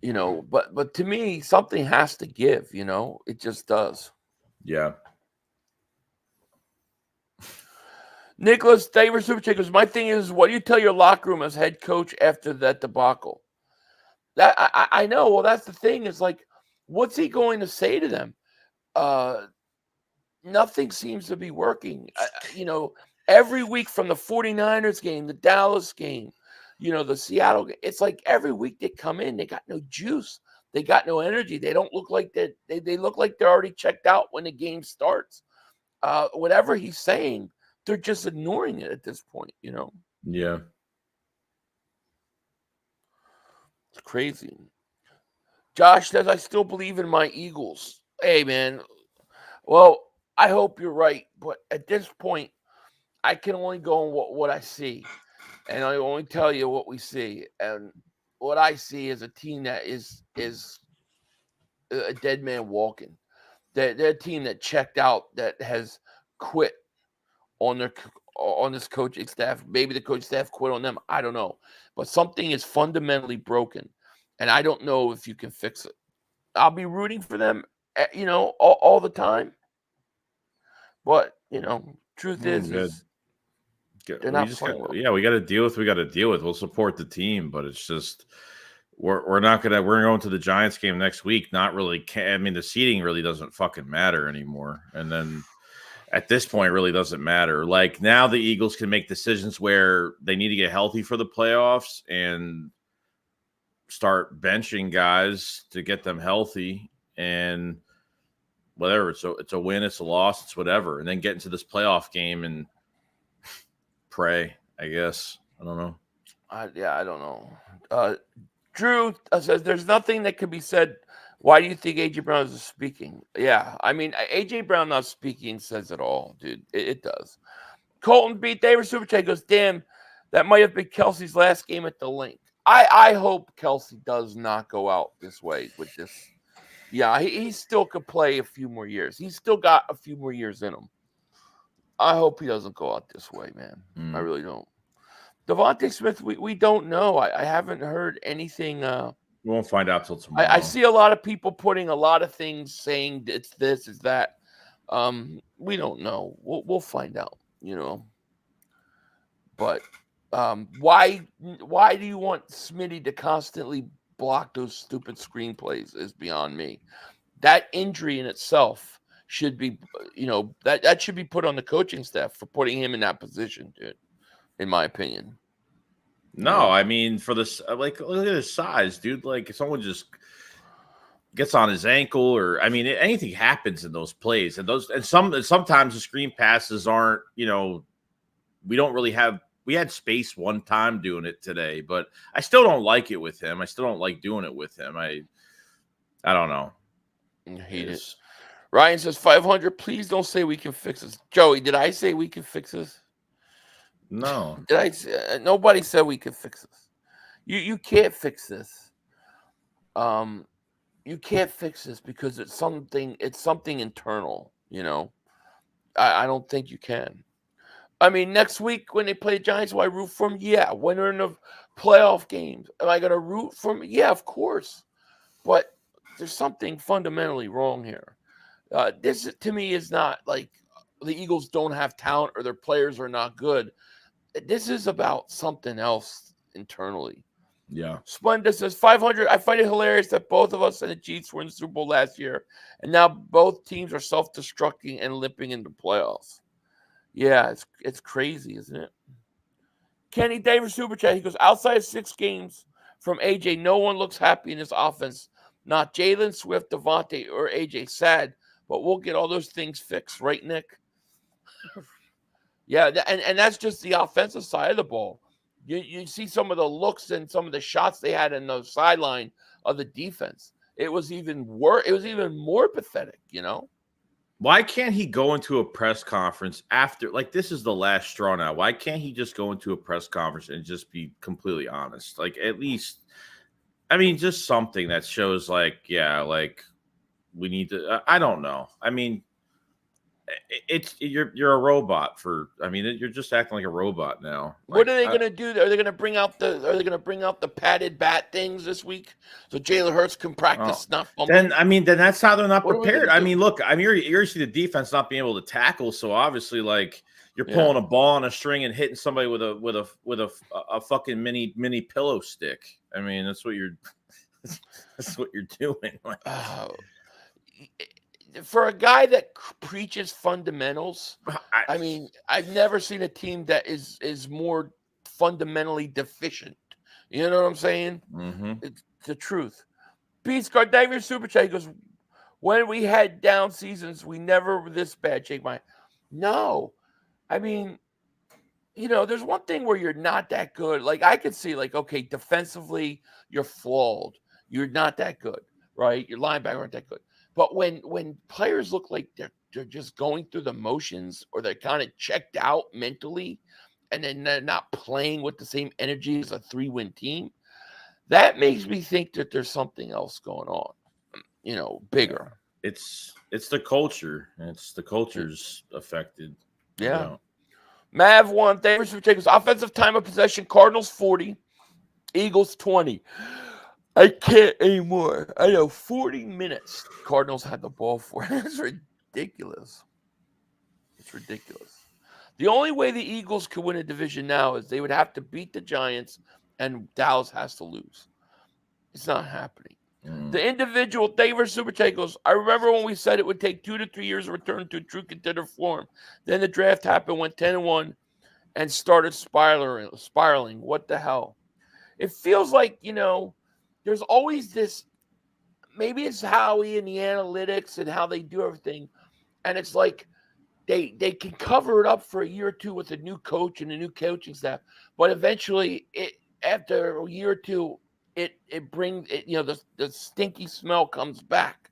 You know, but to me, something has to give, you know, it just does. Yeah. Nicholas David Super Chickers, my thing is, what do you tell your locker room as head coach after that debacle? I know. Well, that's the thing. Is like, what's he going to say to them? nothing seems to be working. Every week from the 49ers game, the Dallas game, the Seattle game, it's like every week they come in, they got no juice. They got no energy. They don't look like that. They look like they're already checked out when the game starts. Whatever he's saying, they're just ignoring it at this point, Yeah. It's crazy. Josh says, I still believe in my Eagles. Hey, man. Well, I hope you're right. But at this point, I can only go on what I see. And I only tell you what we see. And what I see is a team that is a dead man walking. They're a team that checked out, that has quit on this coaching staff. Maybe the coaching staff quit on them. I don't know. But something is fundamentally broken. And I don't know if you can fix it. I'll be rooting for them, all the time. But, truth is they're not playing well. Yeah, we got to deal with what we got to deal with. We'll support the team, but it's just we're going to the Giants game next week. Not really. I mean, the seeding really doesn't fucking matter anymore. And then at this point, it really doesn't matter. Like, now the Eagles can make decisions where they need to get healthy for the playoffs and start benching guys to get them healthy, and whatever. It's a win, it's a loss, it's whatever. And then get into this playoff game and pray, I guess. I don't know. I don't know. Drew says there's nothing that can be said. Why do you think A.J. Brown is speaking? Yeah, I mean, A.J. Brown not speaking says it all, dude. It does. Colton beat David Super Chat goes, damn, that might have been Kelsey's last game at the Link. I hope Kelsey does not go out this way with this. Yeah, he still could play a few more years. He's still got a few more years in him. I hope he doesn't go out this way, man. I really don't. Devontae Smith, we don't know. I haven't heard anything. We won't find out till tomorrow. I see a lot of people putting a lot of things saying it's this, it's that. We don't know. We'll find out, But why do you want Smitty to constantly block those stupid screenplays is beyond me. That injury in itself should be, that should be put on the coaching staff for putting him in that position, dude, in my opinion. No, I mean, for this, like, look at his size, dude. Like, if someone just gets on his ankle, or, I mean, anything happens in those plays, and sometimes the screen passes aren't, we don't really have. We had space one time doing it today, but I still don't like it with him. I still don't like doing it with him. I don't know. I hate it. Ryan says 500. Please don't say we can fix this. Joey, did I say we can fix this? No. Did I say, nobody said we could fix this. You can't fix this. You can't fix this because it's something internal, I don't think you can. I mean, next week when they play the Giants, will I root for them? Yeah. When they're in the playoff games, am I going to root for them? Yeah, of course. But there's something fundamentally wrong here. This, to me, is not like the Eagles don't have talent or their players are not good. This is about something else internally. Yeah. Splenda says 500. I find it hilarious that both of us and the Chiefs were in the Super Bowl last year, and now both teams are self-destructing and limping into playoffs. Yeah, it's crazy, isn't it? Kenny Davis Super Chat, he goes, outside of 6 games from AJ, no one looks happy in this offense. Not Jalen, Swift, Devontae, or AJ. Sad, but we'll get all those things fixed, right, Nick? Yeah, and that's just the offensive side of the ball. You see some of the looks and some of the shots they had in the sideline of the defense. It was even worse. It was even more pathetic, Why can't he go into a press conference after, like, this is the last straw now? Why can't he just go into a press conference and just be completely honest? Like, at least, I mean, just something that shows, like, yeah, like, we need to, I don't know. I mean, you're a robot you're just acting like a robot now. What are they going to do? Are they going to bring out the padded bat things this week so Jalen Hurts can practice not fumbling? Then that's how they're not prepared. I mean, look, you're see the defense not being able to tackle, so obviously, like, you're pulling a ball on a string and hitting somebody with a fucking mini pillow stick. I mean, that's what you're doing. for a guy that preaches fundamentals, I mean, I've never seen a team that is more fundamentally deficient. You know what I'm saying? Mm-hmm. It's the truth. Beats Card David Super Chat goes, when we had down seasons, we never were this bad. Shake my, no, I mean, you know, there's one thing where you're not that good. Like I could see, like, okay, defensively, you're flawed. You're not that good, right? Your linebackers aren't that good. But when players look like they're just going through the motions, or they're kind of checked out mentally, and then they're not playing with the same energy as a 3-win team, that makes me think that there's something else going on, you know, bigger. It's the culture. It's the culture's affected. Yeah. You know. Mav 1, thanks for taking offensive time of possession. Cardinals 40, Eagles 20. I can't anymore. I know 40 minutes Cardinals had the ball for. That's ridiculous. It's ridiculous. The only way the Eagles could win a division now is they would have to beat the Giants, and Dallas has to lose. It's not happening. The individual David Super Chat goes, I remember when we said it would take 2 to 3 years to return to true contender form. Then the draft happened, went 10-1, and started spiraling. What the hell? It feels like, you know, there's always this, maybe it's Howie and the analytics and how they do everything. And it's like they can cover it up for a year or two with a new coach and a new coaching staff. But eventually, after a year or two, it brings it, you know, the stinky smell comes back.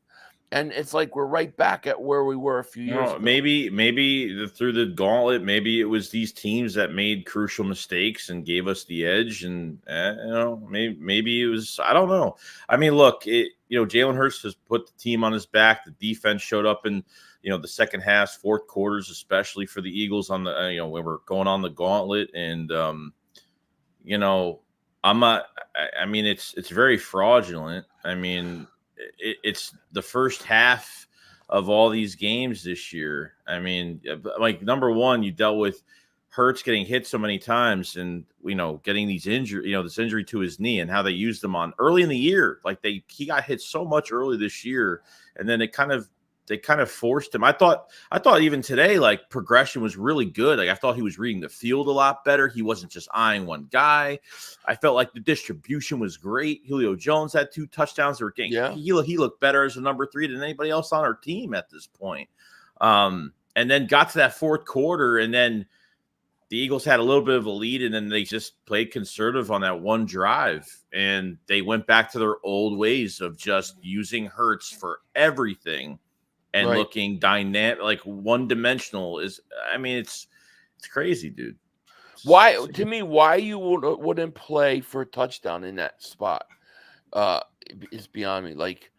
And it's like we're right back at where we were a few years ago. Maybe through the gauntlet, maybe it was these teams that made crucial mistakes and gave us the edge. And you know, maybe it was, I don't know. I mean, look, you know, Jalen Hurts has put the team on his back. The defense showed up in, you know, the second half, fourth quarters, especially for the Eagles on the, you know, when we're going on the gauntlet. And you know, I'm not. I mean, it's very fraudulent. I mean. It's the first half of all these games this year. I mean, like, number one, you dealt with Hurts getting hit so many times, and, you know, getting these injury, you know, this injury to his knee, and how they used him on early in the year. Like he got hit so much early this year, and then they kind of forced him. I thought even today, like, progression was really good. Like, I thought he was reading the field a lot better. He wasn't just eyeing one guy. I felt like the distribution was great. Julio Jones had 2 touchdowns. They were getting, he looked better as a number 3 than anybody else on our team at this point. And then got to that fourth quarter, and then the Eagles had a little bit of a lead, and then they just played conservative on that one drive, and they went back to their old ways of just using Hurts for everything. And looking dynamic, like one-dimensional is. I mean, it's crazy, dude. Why you wouldn't play for a touchdown in that spot is beyond me. Like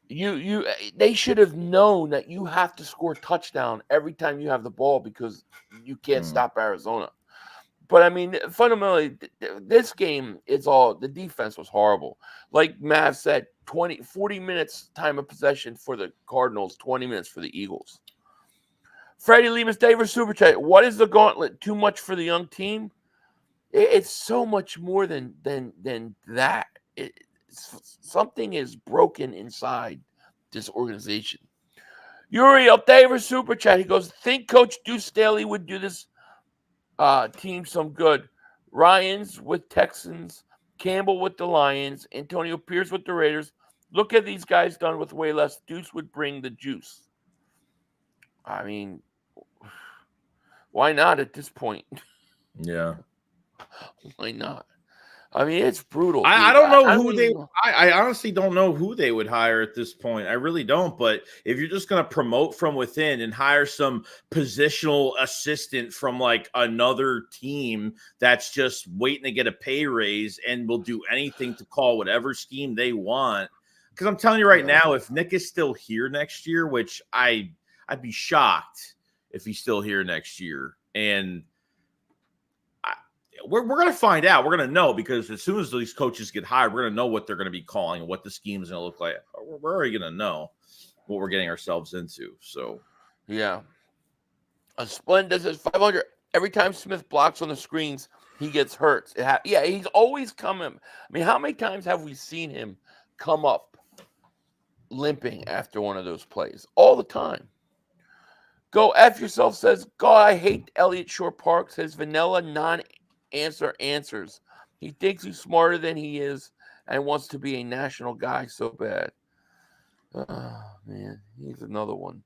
they should have known that you have to score a touchdown every time you have the ball, because you can't stop Arizona. But I mean, fundamentally, this game is all, the defense was horrible. Like Mav said, 40 minutes time of possession for the Cardinals, 20 minutes for the Eagles. Freddie Lemus, David Super Chat, what is the gauntlet? Too much for the young team? It's so much more than that. Something is broken inside this organization. Uriel, David Super Chat, he goes, think Coach Deuce Staley would do this team some good. Ryans with Texans, Campbell with the Lions, Antonio Pierce with the Raiders. Look at these guys done with way less. Deuce would bring the juice. I mean, why not at this point? Yeah. Why not? I mean, it's brutal. I don't know who they. I honestly don't know who they would hire at this point. I really don't. But if you're just going to promote from within and hire some positional assistant from like another team that's just waiting to get a pay raise and will do anything to call whatever scheme they want, because I'm telling you right now, if Nick is still here next year, which I'd be shocked if he's still here next year, and we're going to find out. We're going to know, because as soon as these coaches get hired, we're going to know what they're going to be calling and what the scheme is going to look like. We're already going to know what we're getting ourselves into. So, yeah. A Splendid says 500. Every time Smith blocks on the screens, he gets hurt. He's always coming. I mean, how many times have we seen him come up limping after one of those plays all the time. Go F yourself says, God, I hate Elliott Shore Parks. His vanilla non-answer answers. He thinks he's smarter than he is and wants to be a national guy so bad. Oh, man, he's another one.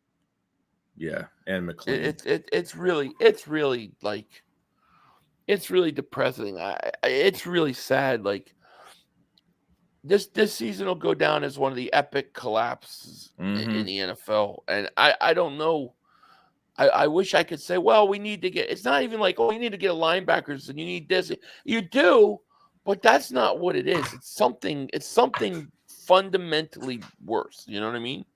Yeah, and McLean. It's really like, it's really depressing. It's really sad. Like, this season will go down as one of the epic collapses in the NFL, and I don't know. I wish I could say, well, we need to get. It's not even like, oh, you need to get a linebackers and you need this. You do, but that's not what it is. It's something fundamentally worse. You know what I mean?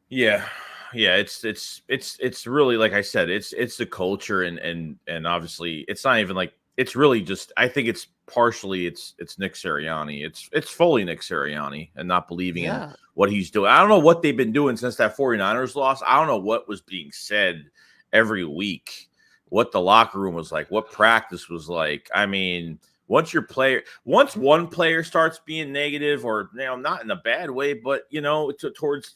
Yeah. It's really, like I said, it's the culture and obviously it's not even like, it's really just, I think it's partially it's Nick Sirianni. It's fully Nick Sirianni and not believing in what he's doing. I don't know what they've been doing since that 49ers loss. I don't know what was being said every week, what the locker room was like, what practice was like. I mean, once one player starts being negative, or not in a bad way, but towards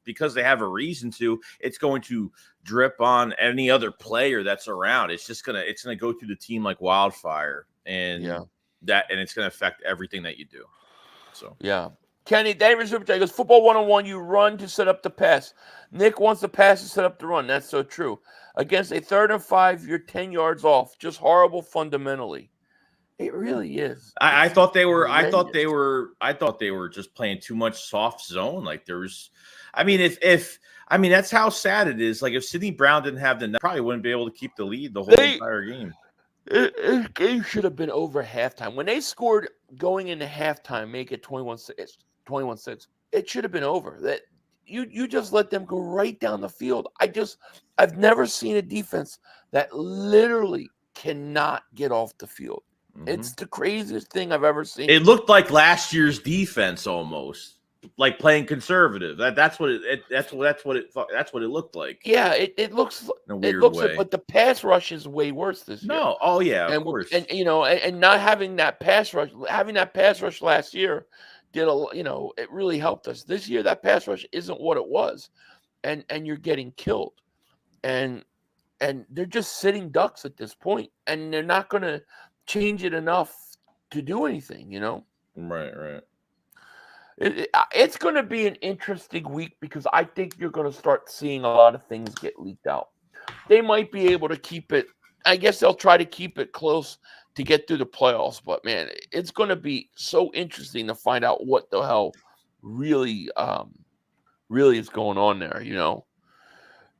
because they have a reason to, it's going to drip on any other player that's around. It's gonna go through the team like wildfire, and it's gonna affect everything that you do. So Kenny Davis goes, football 101, you run to set up the pass. Nick wants the pass to set up the run. That's so true. Against a 3rd and 5, you're 10 yards off. Just horrible fundamentally. It really is. I thought they were just playing too much soft zone. Like there was, that's how sad it is. Like if Sidney Brown didn't have probably wouldn't be able to keep the lead the whole entire game. It game should have been over halftime. When they scored going into halftime, make it 21-6. It should have been over. That you just let them go right down the field. I've never seen a defense that literally cannot get off the field. It's the craziest thing I've ever seen. It looked like last year's defense almost, like playing conservative. That's what it looked like. Yeah, it looks in a weird way. But the pass rush is way worse this year. No, oh yeah, of course. And not having that pass rush last year it really helped us. This year that pass rush isn't what it was, and you're getting killed, and they're just sitting ducks at this point, and they're not going to change it enough to do anything, Right. It's going to be an interesting week because I think you're going to start seeing a lot of things get leaked out. They might be able to keep it. I guess they'll try to keep it close to get through the playoffs. But man, it's going to be so interesting to find out what the hell really is going on there.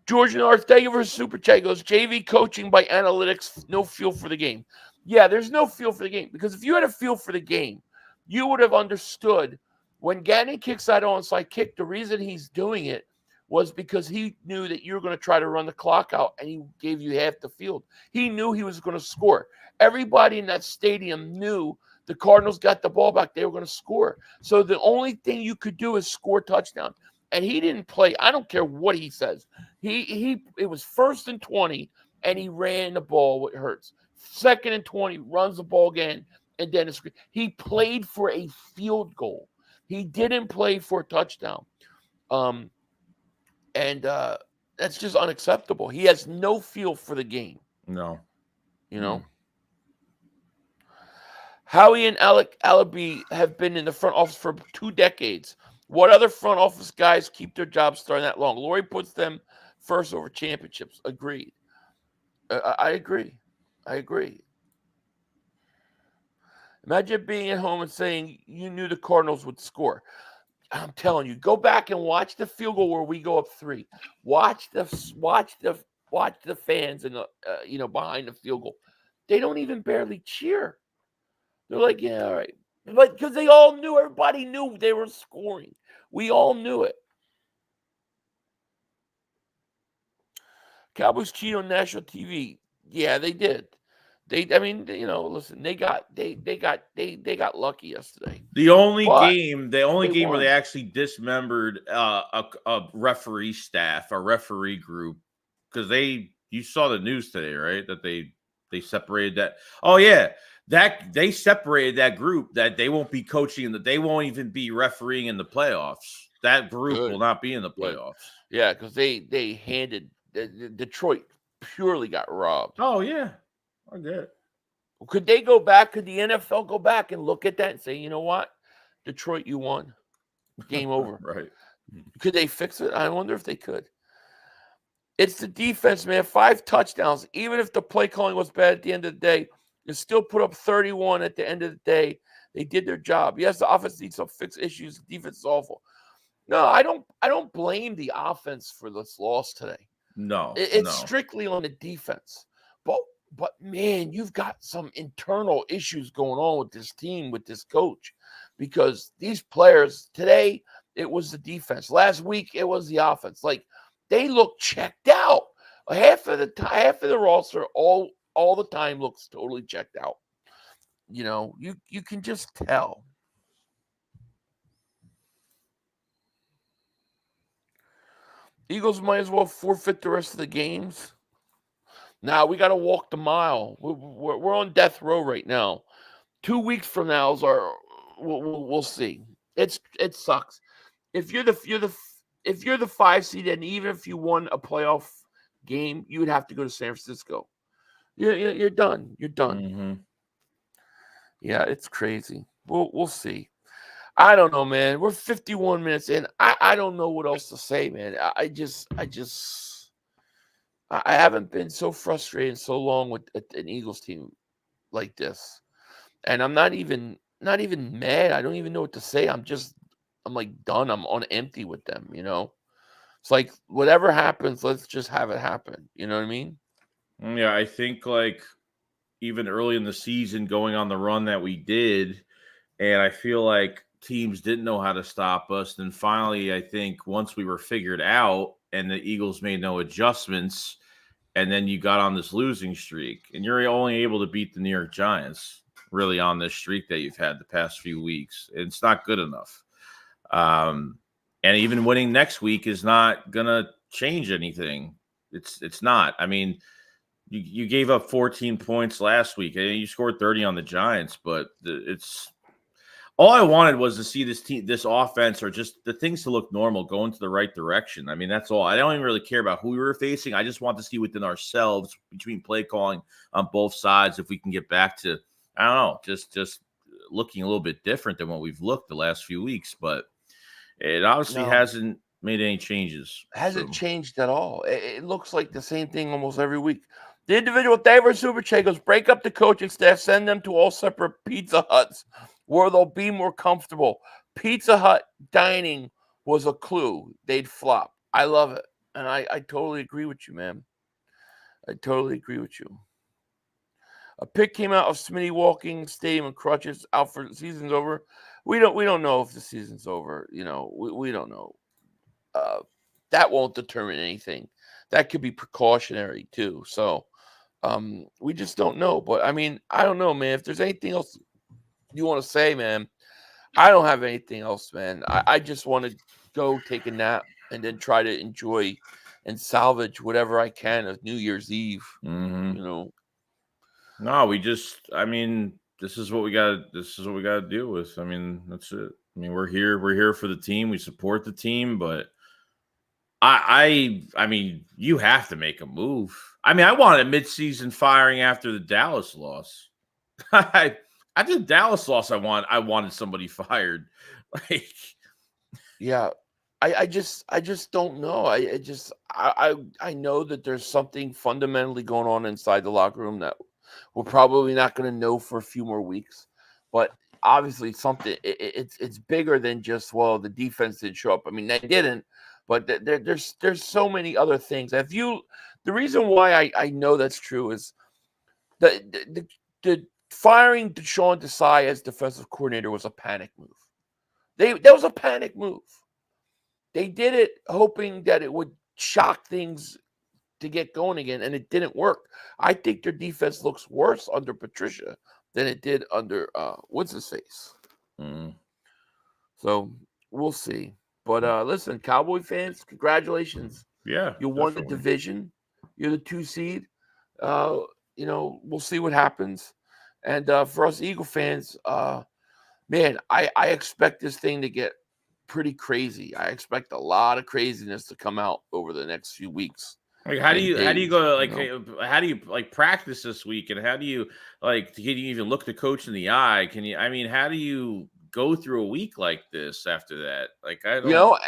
George North, thank you for super chat. Goes JV coaching by analytics, no feel for the game. Yeah, there's no feel for the game because if you had a feel for the game, you would have understood when Gannon kicks that onside kick. The reason he's doing it was because he knew that you were going to try to run the clock out, and he gave you half the field. He knew he was going to score. Everybody in that stadium knew the Cardinals got the ball back. They were going to score. So the only thing you could do is score touchdown. And he didn't play. I don't care what he says. It was 1st and 20, and he ran the ball with Hurts. 2nd and 20, runs the ball again, and then he played for a field goal. He didn't play for a touchdown. And that's just unacceptable. He has no feel for the game. No. Howie and Alec Alabi have been in the front office for 2 decades. What other front office guys keep their jobs starting that long? Laurie puts them first over championships. Agreed. I agree. Imagine being at home and saying you knew the Cardinals would score. I'm telling you, go back and watch the field goal where we go up 3. Watch the fans and behind the field goal. They don't even barely cheer. They're like, yeah, all right, but because they all knew, everybody knew they were scoring. We all knew it. Cowboys cheat on national TV. Yeah, they did. Listen, they got lucky yesterday. The only game where they actually dismembered a referee staff, a referee group, because you saw the news today, right? That they separated that. Oh yeah, that they separated that group that they won't be coaching and that they won't even be refereeing in the playoffs. That group will not be in the playoffs. Yeah, because they handed Detroit purely got robbed. Oh yeah, I get it. Could they go back? Could the NFL go back and look at that and say, you know what, Detroit, you won, game over? Right? Could they fix it? I wonder if they could. It's the defense, man. 5 touchdowns. Even if the play calling was bad at the end of the day, you still put up 31 at the end of the day. They did their job. Yes, the offense needs some fixed issues. The defense is awful. No, I don't blame the offense for this loss today. No, it's strictly on the defense. But man, you've got some internal issues going on with this team, with this coach, because these players today, it was the defense. Last week, it was the offense. Like, they look checked out. Half of the roster all the time looks totally checked out. You know, you can just tell. Eagles might as well forfeit the rest of the games. Now we got to walk the mile. We're on death row right now. 2 weeks from now is our. We'll see. It sucks. If you're the 5 seed, and even if you won a playoff game, you would have to go to San Francisco. You're done. You're done. Mm-hmm. Yeah, it's crazy. We'll see. I don't know, man. We're 51 minutes in. I don't know what else to say, man. I haven't been so frustrated so long with an Eagles team like this. And I'm not even mad. I don't even know what to say. I'm like done. I'm on empty with them, you know? It's like whatever happens, let's just have it happen. You know what I mean? Yeah, I think like even early in the season going on the run that we did, and I feel like teams didn't know how to stop us. Then finally, I think once we were figured out and the Eagles made no adjustments, and then you got on this losing streak, and you're only able to beat the New York Giants really on this streak that you've had the past few weeks. It's not good enough. And even winning next week is not going to change anything. It's not. I mean, you gave up 14 points last week, and you scored 30 on the Giants, but it's all I wanted was to see this offense, or just the things to look normal, go into the right direction. I mean, that's all. I don't even really care about who we were facing. I just want to see within ourselves, between play calling on both sides, if we can get back to, I don't know, just looking a little bit different than what we've looked the last few weeks. But it obviously hasn't made any changes. Hasn't changed at all. It looks like the same thing almost every week. The individual David Super Che goes, break up the coaching staff, send them to all separate Pizza Huts where they'll be more comfortable. Pizza Hut dining was a clue. They'd flop. I love it. And I totally agree with you, man. I totally agree with you. A pic came out of Smitty walking stadium and crutches out for the season's over. We don't know if the season's over. You know, we don't know. That won't determine anything. That could be precautionary too. So we just don't know. But I mean, I don't know, man. If there's anything else you want to say, man, I don't have anything else, man. I just want to go take a nap and then try to enjoy and salvage whatever I can of New Year's Eve. Mm-hmm. You know. No, I mean, this is what we got to deal with. I mean, that's it. I mean, we're here for the team. We support the team, but I mean, you have to make a move. I mean, I wanted a midseason firing after the Dallas loss. After the Dallas loss, I wanted somebody fired. Like, yeah, I just don't know. I know that there's something fundamentally going on inside the locker room that we're probably not going to know for a few more weeks. But obviously, something it's bigger than just, well, the defense didn't show up. I mean, they didn't, but there's so many other things. The reason why I know that's true is the firing Deshaun Desai as defensive coordinator was a panic move. That was a panic move. They did it hoping that it would shock things to get going again, and it didn't work. I think their defense looks worse under Patricia than it did under what's his face. So we'll see. But listen, Cowboy fans, congratulations. Yeah, you won the division. You're the 2 seed. You know, we'll see what happens. And for us Eagle fans, man, I expect this thing to get pretty crazy. I expect a lot of craziness to come out over the next few weeks. Like, how do you go, like, how do you like practice this week, and how do you, like, can you even look the coach in the eye? Can you, I mean, how do you go through a week like this after that? Like, I don't,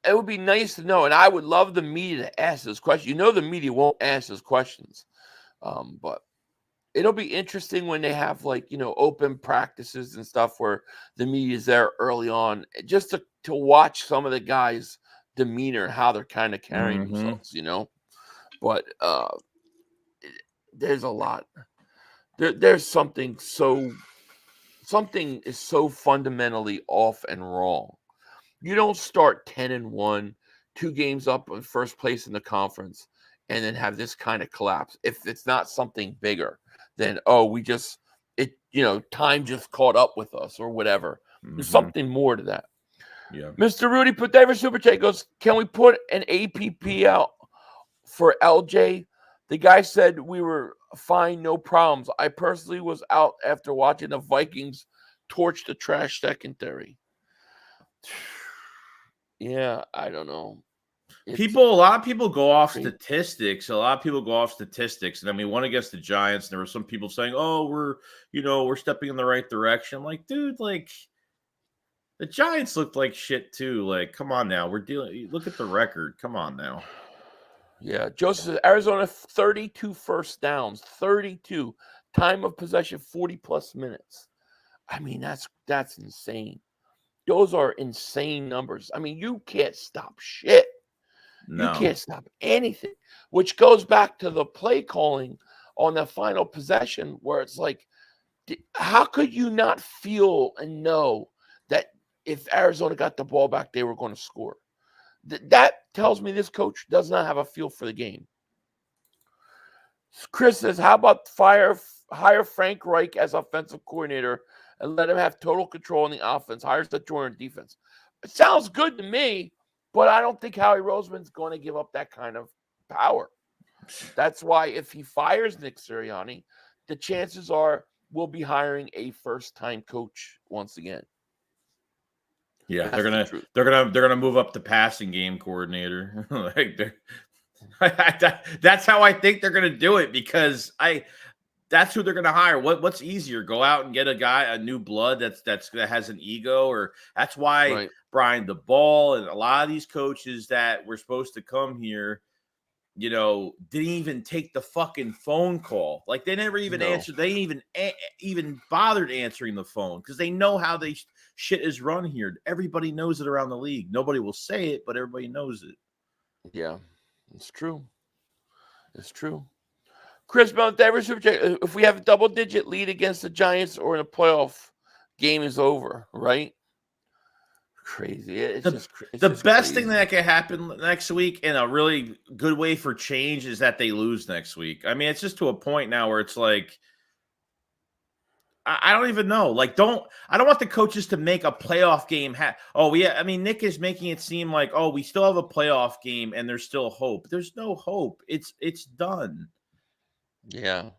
it would be nice to know, and I would love the media to ask this question. The media won't ask those questions, but it'll be interesting when they have, like, open practices and stuff where the media is there early on, just to watch some of the guys' demeanor and how they're kind of carrying themselves, But there's a lot. There's something is so fundamentally off and wrong. You don't start 10-1, 2 games up in first place in the conference, and then have this kind of collapse. If it's not something bigger than, time just caught up with us or whatever. There's something more to that. Yeah. Mr. Rudy put David Super Chat goes, can we put an APP out for LJ? The guy said we were fine, no problems. I personally was out after watching the Vikings torch the trash secondary. Yeah, I don't know. A lot of people go off statistics. A lot of people go off statistics. And then we won against the Giants. And there were some people saying, oh, we're stepping in the right direction. Like, dude, like, the Giants looked like shit too. Like, come on now. Look at the record. Come on now. Yeah. Joseph says Arizona 32 first downs, 32. Time of possession 40+ minutes. I mean, that's insane. Those are insane numbers. I mean, you can't stop shit. No. You can't stop anything, which goes back to the play calling on the final possession where it's like, how could you not feel and know that if Arizona got the ball back, they were going to score? That tells me this coach does not have a feel for the game. Chris says, how about hire Frank Reich as offensive coordinator and let him have total control in the offense, hire Seth Jordan in defense? It sounds good to me, but I don't think Howie Roseman's going to give up that kind of power. That's why if he fires Nick Sirianni, the chances are we'll be hiring a first-time coach once again. Yeah, they're gonna move up the passing game coordinator. That's how I think they're gonna do it, because that's who they're gonna hire. What's easier? Go out and get a new blood that has an ego, or that's why Brian DeBall and a lot of these coaches that were supposed to come here, didn't even take the fucking phone call. Like, they never even answered. They didn't even bothered answering the phone because they know how they shit is run here. Everybody knows it around the league. Nobody will say it, but everybody knows it. Yeah, it's true. It's true. Chris Mount, if we have a double-digit lead against the Giants or in a playoff, game is over, right? Crazy. It's the best thing that can happen next week, and a really good way for change, is that they lose next week. I mean, it's just to a point now where it's like, I don't even know. Like, I don't want the coaches to make a playoff game. I mean, Nick is making it seem like, we still have a playoff game and there's still hope. There's no hope. It's done. Yeah.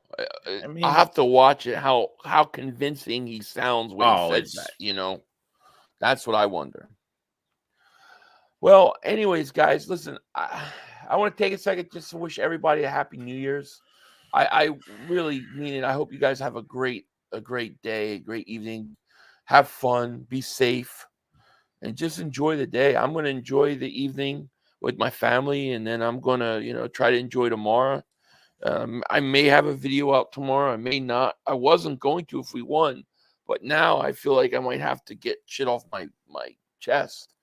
I mean, I'll have to watch it, how convincing he sounds when he says that, That's what I wonder. Well, anyways, guys, listen, I want to take a second just to wish everybody a happy New Year's. I really mean it. I hope you guys have a great day, a great evening. Have fun, be safe, and just enjoy the day. I'm going to enjoy the evening with my family, and then I'm going to, try to enjoy tomorrow. I may have a video out tomorrow. I may not. I wasn't going to if we won, but now I feel like I might have to get shit off my chest,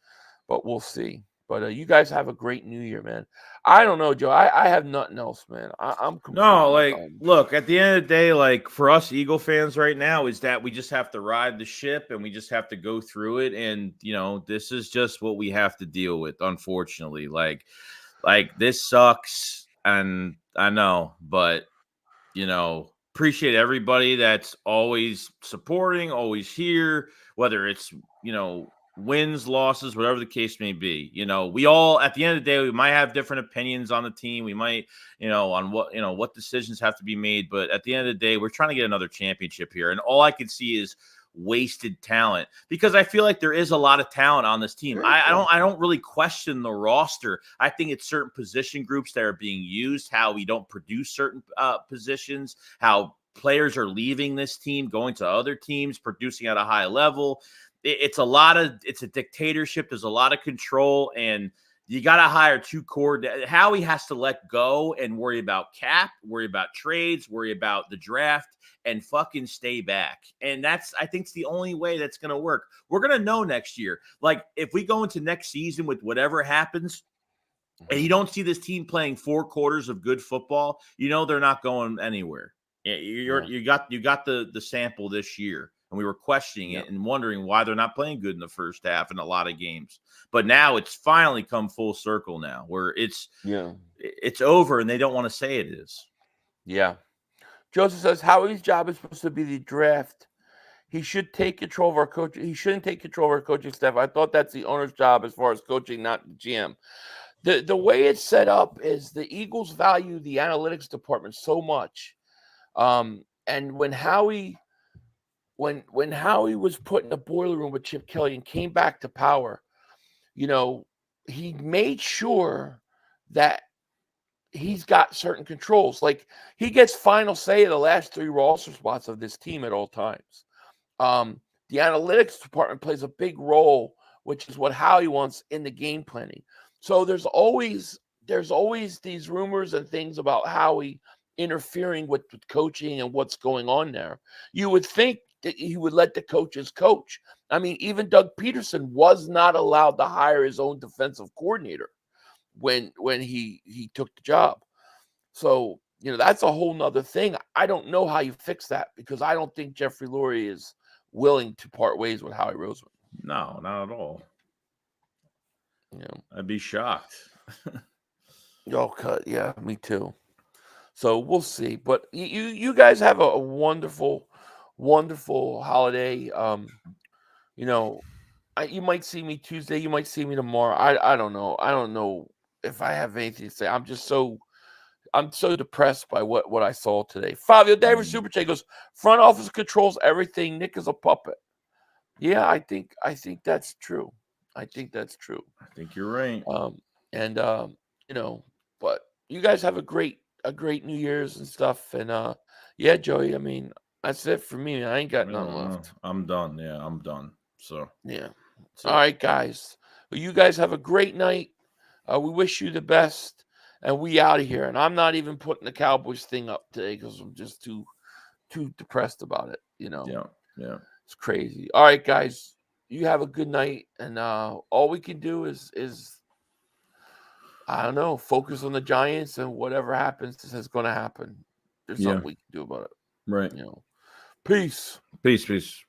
but we'll see. But you guys have a great New Year, man. I don't know, Joe. I have nothing else, man. I'm look, at the end of the day, like, for us Eagle fans right now, is that we just have to ride the ship and we just have to go through it. And, this is just what we have to deal with, unfortunately. Like this sucks. And I know, but, appreciate everybody that's always supporting, always here, whether it's, wins, losses, whatever the case may be. You know, we all, at the end of the day, we might have different opinions on the team. We might, you know, on what decisions have to be made. But at the end of the day, we're trying to get another championship here. And all I can see is wasted talent, because I feel like there is a lot of talent on this team. I don't really question the roster. I think it's certain position groups that are being used, how we don't produce certain positions, how players are leaving this team, going to other teams, producing at a high level. It's a dictatorship. There's a lot of control, and you got to hire two coordinators. Howie has to let go and worry about cap, worry about trades, worry about the draft, and fucking stay back. And I think it's the only way that's going to work. We're going to know next year. Like, if we go into next season with whatever happens, and you don't see this team playing 4 quarters of good football, you know they're not going anywhere. You got the sample this year. And we were questioning it and wondering why they're not playing good in the first half in a lot of games. But now it's finally come full circle now, where it's over and they don't want to say it is. Yeah. Joseph says Howie's job is supposed to be the draft. He should take control of our coach. He shouldn't take control of our coaching staff. I thought that's the owner's job as far as coaching, not the GM. The way it's set up is the Eagles value the analytics department so much. And when Howie was put in the boiler room with Chip Kelly and came back to power, you know, he made sure that he's got certain controls. Like, he gets final say of the last 3 roster spots of this team at all times. The analytics department plays a big role, which is what Howie wants in the game planning. So there's always these rumors and things about Howie interfering with coaching and what's going on there. You would think that he would let the coaches coach. I mean, even Doug Peterson was not allowed to hire his own defensive coordinator when he took the job. So, you know, that's a whole nother thing. I don't know how you fix that, because I don't think Jeffrey Lurie is willing to part ways with Howie Roseman. No, not at all. You know, I'd be shocked. Yeah, me too. So we'll see. But you guys have a wonderful, wonderful holiday. You know, you might see me Tuesday. You might see me tomorrow. I don't know. I don't know if I have anything to say. I'm so depressed by what I saw today. Fabio Davis Super Chat goes, front office controls everything. Nick is a puppet. Yeah, I think that's true. I think that's true. I think you're right. You know, but you guys have a great New Year's and stuff. And yeah, Joey, I mean, that's it for me. I ain't got nothing left. I'm done. Yeah, I'm done. So yeah. All right, guys. Well, you guys have a great night. We wish you the best, and we out of here. And I'm not even putting the Cowboys thing up today because I'm just too depressed about it. You know. Yeah. It's crazy. All right, guys. You have a good night, and all we can do is I don't know, focus on the Giants, and whatever happens is going to happen. There's something we can do about it. Right. You know. Peace. Peace.